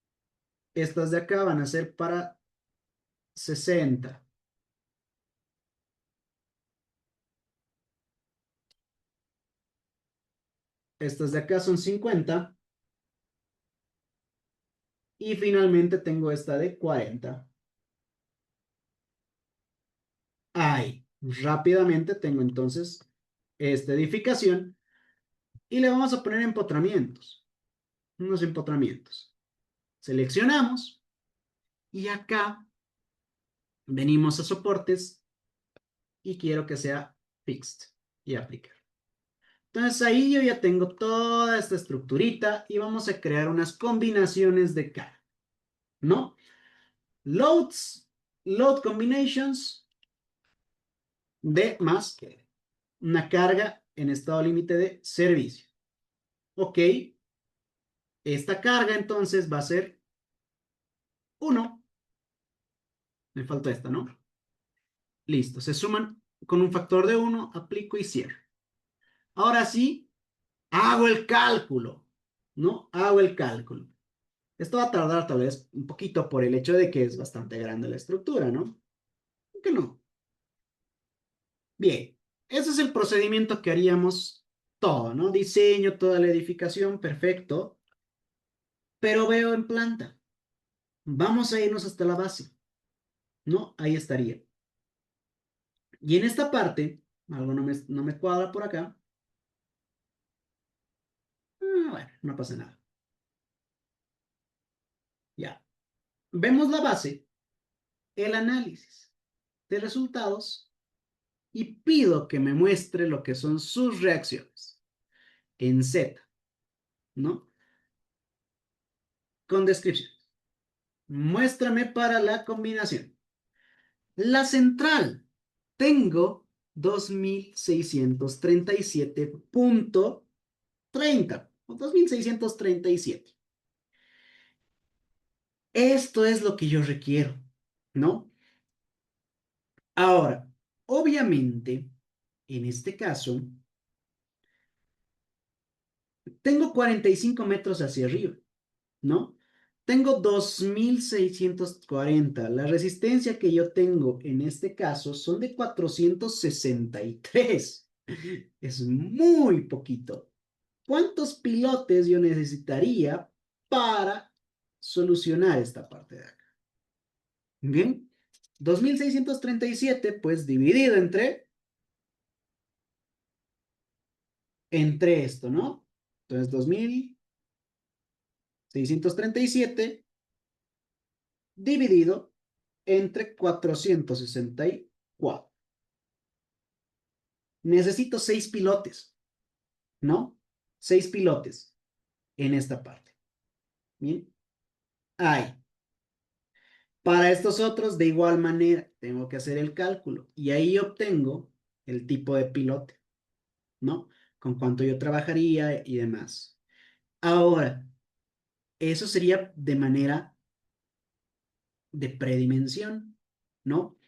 Speaker 1: Estas de acá van a ser para 60. Estas de acá son 50. Y finalmente tengo esta de 40. Ahí, rápidamente tengo entonces esta edificación y le vamos a poner empotramientos, unos empotramientos. Seleccionamos y acá venimos a soportes y quiero que sea fixed y aplicar. Entonces ahí yo ya tengo toda esta estructurita y vamos a crear unas combinaciones de cara, ¿no? Loads, load combinations de más que una carga en estado límite de servicio. Ok, esta carga entonces va a ser 1. Me falta esta, ¿no? Listo, se suman con un factor de 1, aplico y cierro. Ahora sí, hago el cálculo, ¿no? Hago el cálculo. Esto va a tardar tal vez un poquito por el hecho de que es bastante grande la estructura, ¿no? ¿Por qué no? Bien, ese es el procedimiento que haríamos todo, ¿no? Diseño, toda la edificación, perfecto. Pero veo en planta. Vamos a irnos hasta la base, ¿no? Ahí estaría. Y en esta parte, algo no me cuadra por acá. Bueno, no pasa nada. Ya. Vemos la base, el análisis de resultados y pido que me muestre lo que son sus reacciones en Z, ¿no? Con descripción. Muéstrame para la combinación. La central. Tengo 2637.30 o 2637. Esto es lo que yo requiero, ¿no? Ahora, obviamente, en este caso, tengo 45 metros hacia arriba, ¿no? Tengo 2640. La resistencia que yo tengo en este caso son de 463. Es muy poquito. ¿Cuántos pilotes yo necesitaría para solucionar esta parte de acá? Bien, 2637, pues dividido entre esto, ¿no? Entonces, 2637 dividido entre 464. Necesito 6 pilotes, ¿no? 6 pilotes en esta parte. Bien, ahí. Para estos otros, de igual manera, tengo que hacer el cálculo y ahí obtengo el tipo de pilote, ¿no? Con cuánto yo trabajaría y demás. Ahora, eso sería de manera de predimensión, ¿no?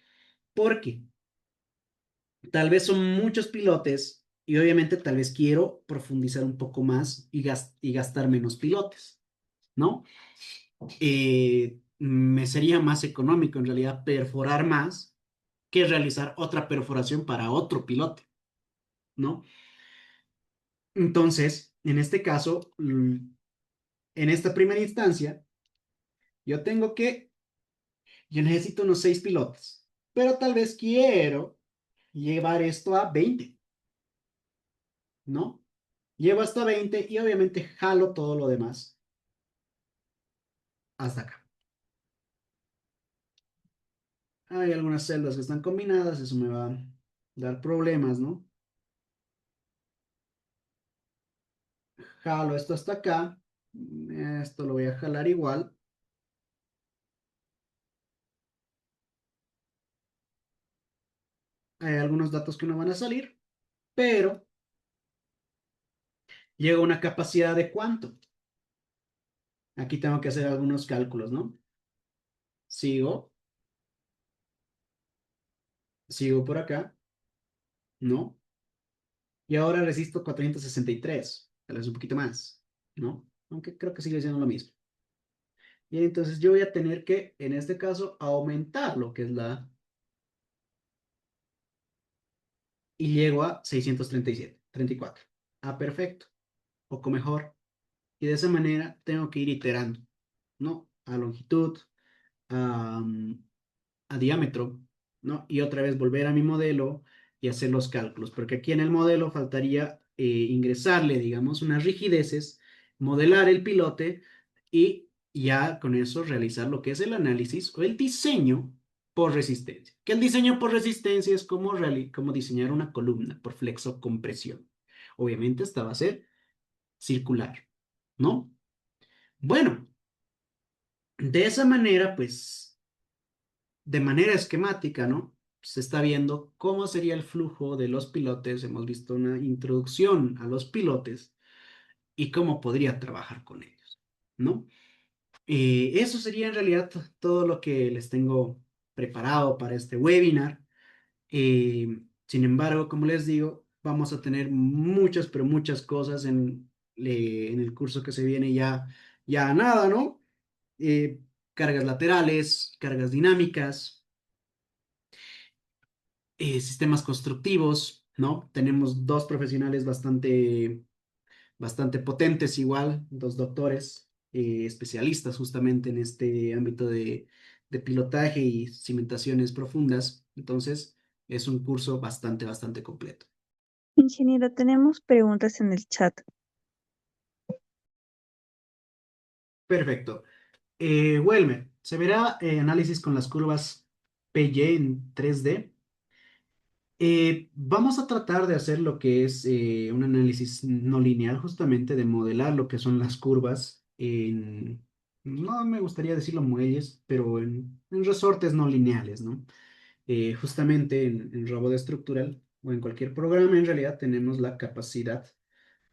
Speaker 1: Porque tal vez son muchos pilotes y obviamente tal vez quiero profundizar un poco más y gastar menos pilotes, ¿no? Me sería más económico en realidad perforar más que realizar otra perforación para otro pilote, ¿no? Entonces, en este caso, en esta primera instancia, yo tengo que, yo necesito unos 6 pilotes, pero tal vez quiero llevar esto a 20, ¿no? Llevo hasta 20 y obviamente jalo todo lo demás hasta acá. Hay algunas celdas que están combinadas, eso me va a dar problemas, ¿no? Jalo esto hasta acá, esto lo voy a jalar igual. Hay algunos datos que no van a salir, pero llega a una capacidad de cuánto. Aquí tengo que hacer algunos cálculos, ¿no? Sigo, sigo por acá, ¿no? Y ahora resisto 463, tal vez un poquito más, ¿no? Aunque creo que sigue siendo lo mismo. Y entonces yo voy a tener que, en este caso, aumentar lo que es la... Y llego a 637, 34. Ah, perfecto. Poco mejor. Y de esa manera tengo que ir iterando, ¿no? A longitud, a, a diámetro, ¿no? Y otra vez volver a mi modelo y hacer los cálculos, porque aquí en el modelo faltaría ingresarle, digamos, unas rigideces, modelar el pilote y ya con eso realizar lo que es el análisis o el diseño por resistencia. Que el diseño por resistencia es como, como diseñar una columna por flexo-compresión. Obviamente esta va a ser circular, ¿no? Bueno, de esa manera, pues de manera esquemática, ¿no? Se está viendo cómo sería el flujo de los pilotes. Hemos visto una introducción a los pilotes y cómo podría trabajar con ellos, ¿no? Eso sería en realidad todo lo que les tengo preparado para este webinar. Sin embargo, como les digo, vamos a tener muchas, pero muchas cosas en el curso que se viene ya a nada, ¿no? Eh, Cargas laterales, cargas dinámicas, sistemas constructivos, ¿no? Tenemos dos profesionales bastante potentes igual, dos doctores especialistas justamente en este ámbito de pilotaje y cimentaciones profundas. Entonces, es un curso bastante completo.
Speaker 2: Ingeniero, tenemos preguntas en el chat.
Speaker 1: Perfecto. Welmer, ¿se verá análisis con las curvas PY en 3D? Vamos a tratar de hacer lo que es un análisis no lineal, justamente de modelar lo que son las curvas no me gustaría decirlo muelles, pero en resortes no lineales, ¿no? Justamente en robot estructural o en cualquier programa, en realidad tenemos la capacidad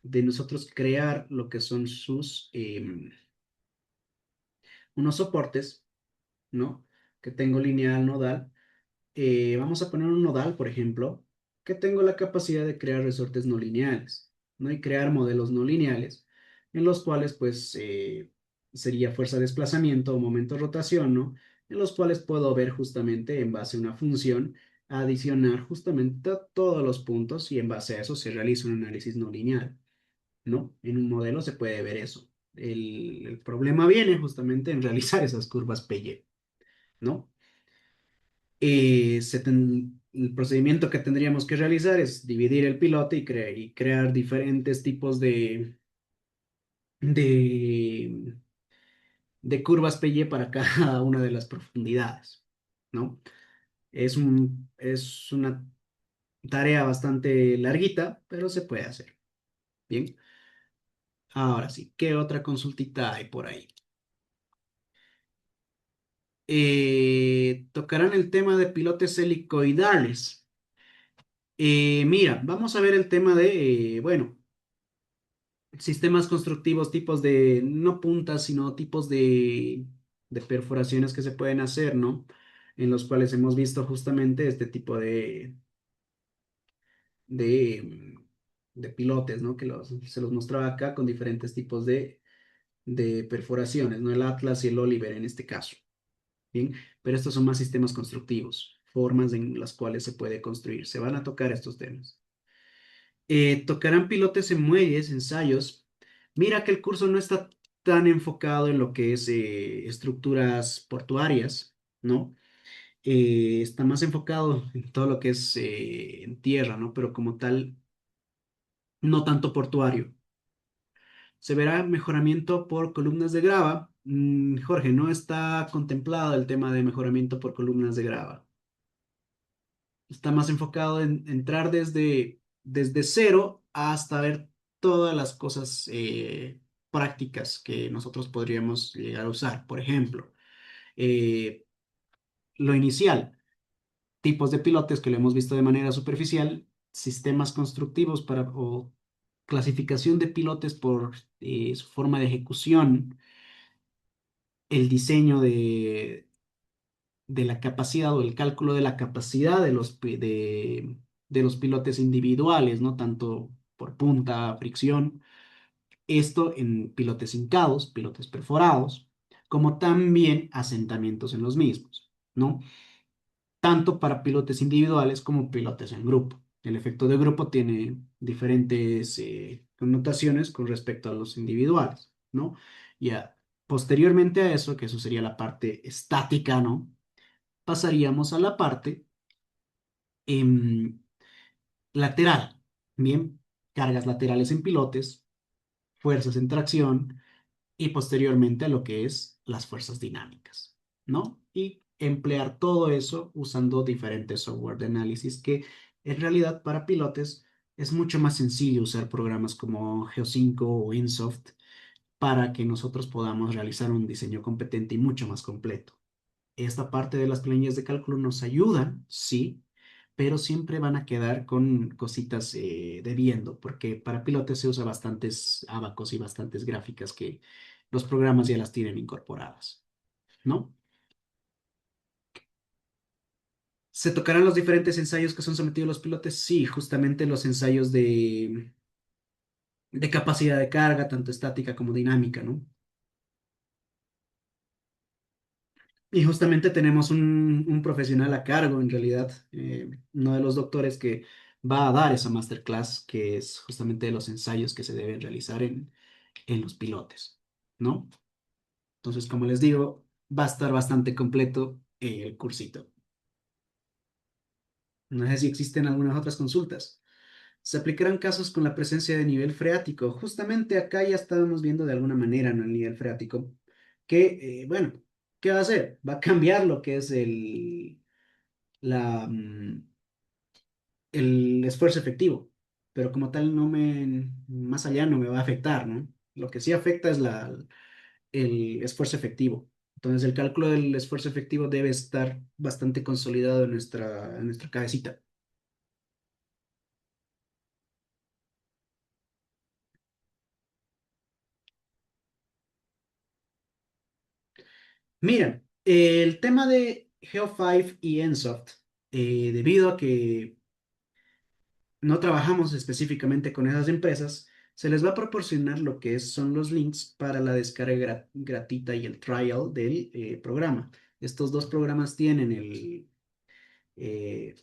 Speaker 1: de nosotros crear lo que son unos soportes, ¿no? Que tengo lineal, nodal. Vamos a poner un nodal, por ejemplo, que tengo la capacidad de crear resortes no lineales, ¿no? Y crear modelos no lineales, en los cuales, pues, sería fuerza de desplazamiento o momento de rotación, ¿no? En los cuales puedo ver justamente en base a una función, adicionar justamente todos los puntos y en base a eso se realiza un análisis no lineal, ¿no? En un modelo se puede ver eso. El problema viene justamente en realizar esas curvas PY, ¿no? El procedimiento que tendríamos que realizar es dividir el pilote y crear diferentes tipos de, de curvas PY para cada una de las profundidades, ¿no? Es una tarea bastante larguita, pero se puede hacer. Bien, ahora sí, ¿qué otra consultita hay por ahí? Tocarán el tema de pilotes helicoidales. Mira, vamos a ver el tema bueno, sistemas constructivos, tipos de, no puntas, sino tipos de perforaciones que se pueden hacer, ¿no? En los cuales hemos visto justamente este tipo de, de pilotes, ¿no? Se los mostraba acá con diferentes tipos de perforaciones, ¿no? El Atlas y el Oliver en este caso, ¿bien? Pero estos son más sistemas constructivos, formas en las cuales se puede construir. Se van a tocar estos temas. Tocarán pilotes en muelles, ensayos. Mira que el curso no está tan enfocado en lo que es estructuras portuarias, ¿no? Está más enfocado en todo lo que es en tierra, ¿no? Pero como tal, no tanto portuario. Se verá mejoramiento por columnas de grava. Jorge, no está contemplado el tema de mejoramiento por columnas de grava. Está más enfocado en entrar desde cero hasta ver todas las cosas prácticas que nosotros podríamos llegar a usar. Por ejemplo, eh, lo inicial, tipos de pilotes que lo hemos visto de manera superficial, sistemas constructivos o clasificación de pilotes por su forma de ejecución, el diseño de la capacidad o el cálculo de la capacidad de los pilotes individuales, ¿no? Tanto por punta, fricción, esto en pilotes hincados, pilotes perforados, como también asentamientos en los mismos, ¿no? Tanto para pilotes individuales como pilotes en grupo. El efecto de grupo tiene diferentes connotaciones con respecto a los individuales, ¿no? Ya posteriormente a eso, que eso sería la parte estática, ¿no? Pasaríamos a la parte em, lateral, ¿bien? Cargas laterales en pilotes, fuerzas en tracción y posteriormente a lo que es las fuerzas dinámicas, ¿no? Y emplear todo eso usando diferentes software de análisis que en realidad para pilotes es mucho más sencillo usar programas como Geo5 o InSoft para que nosotros podamos realizar un diseño competente y mucho más completo. Esta parte de las planillas de cálculo nos ayudan, sí, pero siempre van a quedar con cositas debiendo, porque para pilotes se usa bastantes abacos y bastantes gráficas que los programas ya las tienen incorporadas, ¿no? ¿Se tocarán los diferentes ensayos que son sometidos los pilotes? Sí, justamente los ensayos de capacidad de carga, tanto estática como dinámica, ¿no? Y justamente tenemos un profesional a cargo, en realidad, uno de los doctores que va a dar esa masterclass, que es justamente de los ensayos que se deben realizar en los pilotes, ¿no? Entonces, como les digo, va a estar bastante completo el cursito. No sé si existen algunas otras consultas. Se aplicarán casos con la presencia de nivel freático. Justamente acá ya estábamos viendo de alguna manera, ¿no? El nivel freático, que, bueno, ¿qué va a hacer? Va a cambiar lo que es la, mm, el esfuerzo efectivo, pero como tal más allá no me va a afectar, ¿no? Lo que sí afecta es el esfuerzo efectivo. Entonces el cálculo del esfuerzo efectivo debe estar bastante consolidado en nuestra cabecita. Mira, el tema de Geo5 y Ensoft, debido a que no trabajamos específicamente con esas empresas, se les va a proporcionar lo que son los links para la descarga gratuita y el trial del programa. Estos dos programas tienen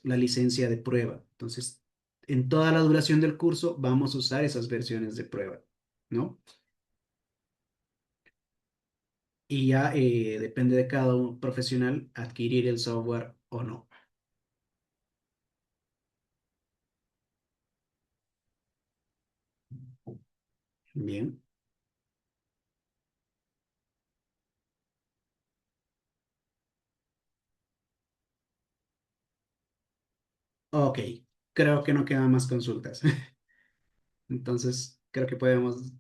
Speaker 1: la licencia de prueba. Entonces, en toda la duración del curso vamos a usar esas versiones de prueba, ¿no? Y ya depende de cada profesional adquirir el software o no. Bien. Ok. Creo que no quedan más consultas. Entonces, creo que podemos.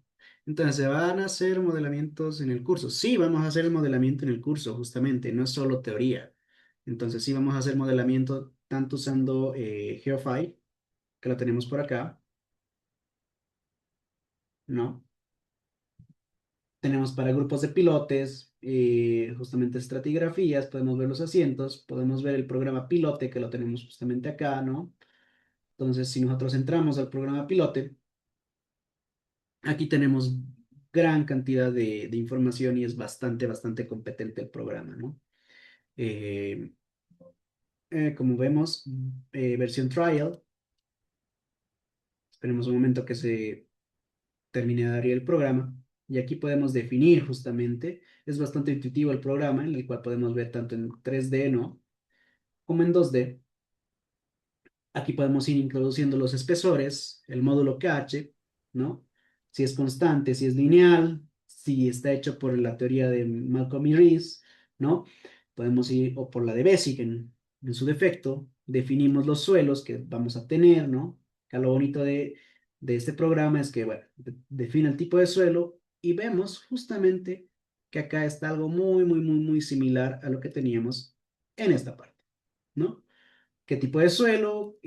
Speaker 1: Entonces, ¿se van a hacer modelamientos en el curso? Sí, vamos a hacer el modelamiento en el curso, justamente, no es solo teoría. Entonces, sí, vamos a hacer modelamiento tanto usando GeoFi, que lo tenemos por acá, ¿no? Tenemos para grupos de pilotes, justamente estratigrafías, podemos ver los asientos, podemos ver el programa pilote, que lo tenemos justamente acá, ¿no? Entonces, si nosotros entramos al programa pilote, aquí tenemos gran cantidad de información y es bastante competente el programa, ¿no? Eh, como vemos, versión trial. Esperemos un momento que se termine de abrir el programa. Y aquí podemos definir justamente, es bastante intuitivo el programa, en el cual podemos ver tanto en 3D, ¿no? Como en 2D. Aquí podemos ir introduciendo los espesores, el módulo KH, ¿no? Si es constante, si es lineal, si está hecho por la teoría de Malcolm y Rees, ¿no? Podemos ir, o por la de Bessick en su defecto, definimos los suelos que vamos a tener, ¿no? Acá lo bonito de este programa es que, bueno, define el tipo de suelo y vemos justamente que acá está algo muy similar a lo que teníamos en esta parte, ¿no? ¿Qué tipo de suelo?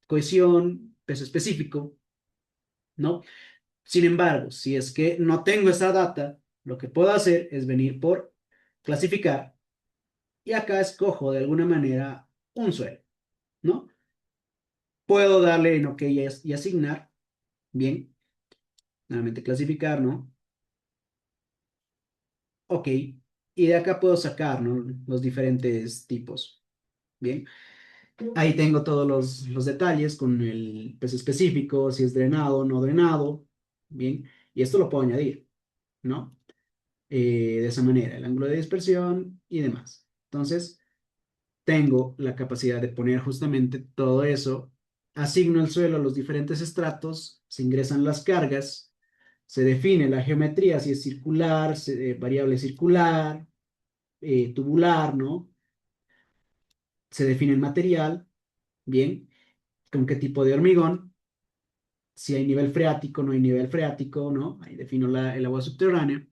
Speaker 1: Cohesión, peso específico, ¿no? Sin embargo, si es que no tengo esa data, lo que puedo hacer es venir por clasificar y acá escojo de alguna manera un suelo, ¿no? Puedo darle en OK y asignar, bien, nuevamente clasificar, ¿no? Ok, y de acá puedo sacar, ¿no? Los diferentes tipos. Bien, ahí tengo todos los detalles con el peso específico, si es drenado o no drenado. Bien, y esto lo puedo añadir, ¿no? De esa manera, el ángulo de dispersión y demás. Entonces, tengo la capacidad de poner justamente todo eso, asigno el suelo a los diferentes estratos, se ingresan las cargas, se define la geometría, si es circular, variable circular, tubular, ¿no? Se define el material, bien, con qué tipo de hormigón, si hay nivel freático, no hay nivel freático, ¿no? Ahí defino el agua subterránea,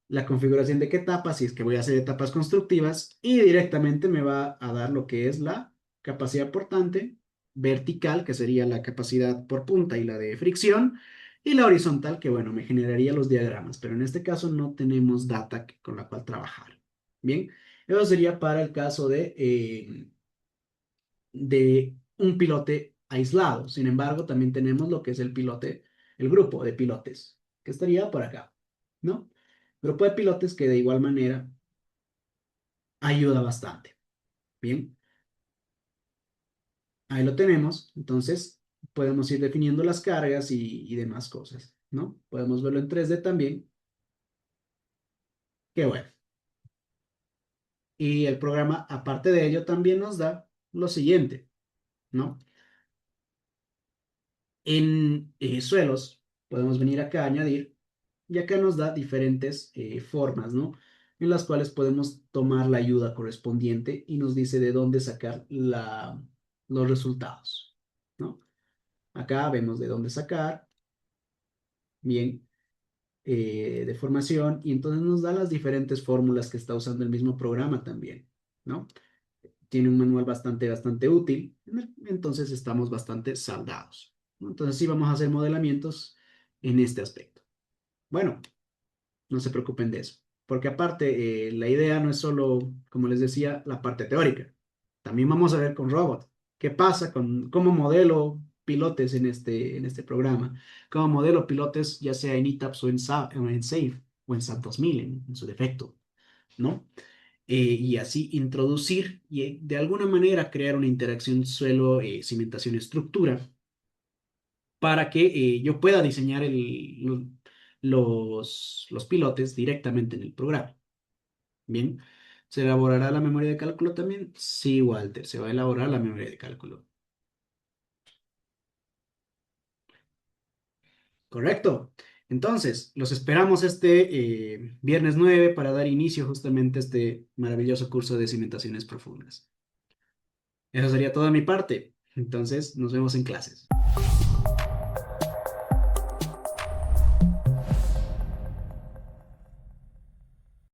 Speaker 1: la configuración de qué etapas, si es que voy a hacer etapas constructivas, y directamente me va a dar lo que es la capacidad portante vertical, que sería la capacidad por punta y la de fricción, y la horizontal, que bueno, me generaría los diagramas, pero en este caso no tenemos data con la cual trabajar. Bien, eso sería para el caso de un pilote aislado. Sin embargo, también tenemos lo que es el pilote, el grupo de pilotes, que estaría por acá, ¿no? Grupo de pilotes que de igual manera ayuda bastante. Bien, ahí lo tenemos. Entonces, podemos ir definiendo las cargas y demás cosas, ¿no? Podemos verlo en 3D también. Qué bueno. Y el programa, aparte de ello, también nos da lo siguiente, ¿no? En suelos, podemos venir acá a añadir, y acá nos da diferentes formas, ¿no? En las cuales podemos tomar la ayuda correspondiente y nos dice de dónde sacar los resultados, ¿no? Acá vemos de dónde sacar, bien, deformación, y entonces nos da las diferentes fórmulas que está usando el mismo programa también, ¿no? Tiene un manual bastante útil, entonces estamos bastante saldados, ¿no? Entonces sí vamos a hacer modelamientos en este aspecto. Bueno, no se preocupen de eso, porque aparte la idea no es solo, como les decía, la parte teórica. También vamos a ver con robot qué pasa con cómo modelo pilotes en este programa, cómo modelo pilotes ya sea en ETAPS o o en SAFE o en SAP 2000 en su defecto, ¿no? Y así introducir y de alguna manera crear una interacción suelo, cimentación, estructura para que yo pueda diseñar los pilotes directamente en el programa. Bien, ¿se elaborará la memoria de cálculo también? Sí, Walter, se va a elaborar la memoria de cálculo. Correcto. Entonces, los esperamos este viernes 9 para dar inicio justamente a este maravilloso curso de cimentaciones profundas. Eso sería todo de mi parte. Entonces, nos vemos en clases.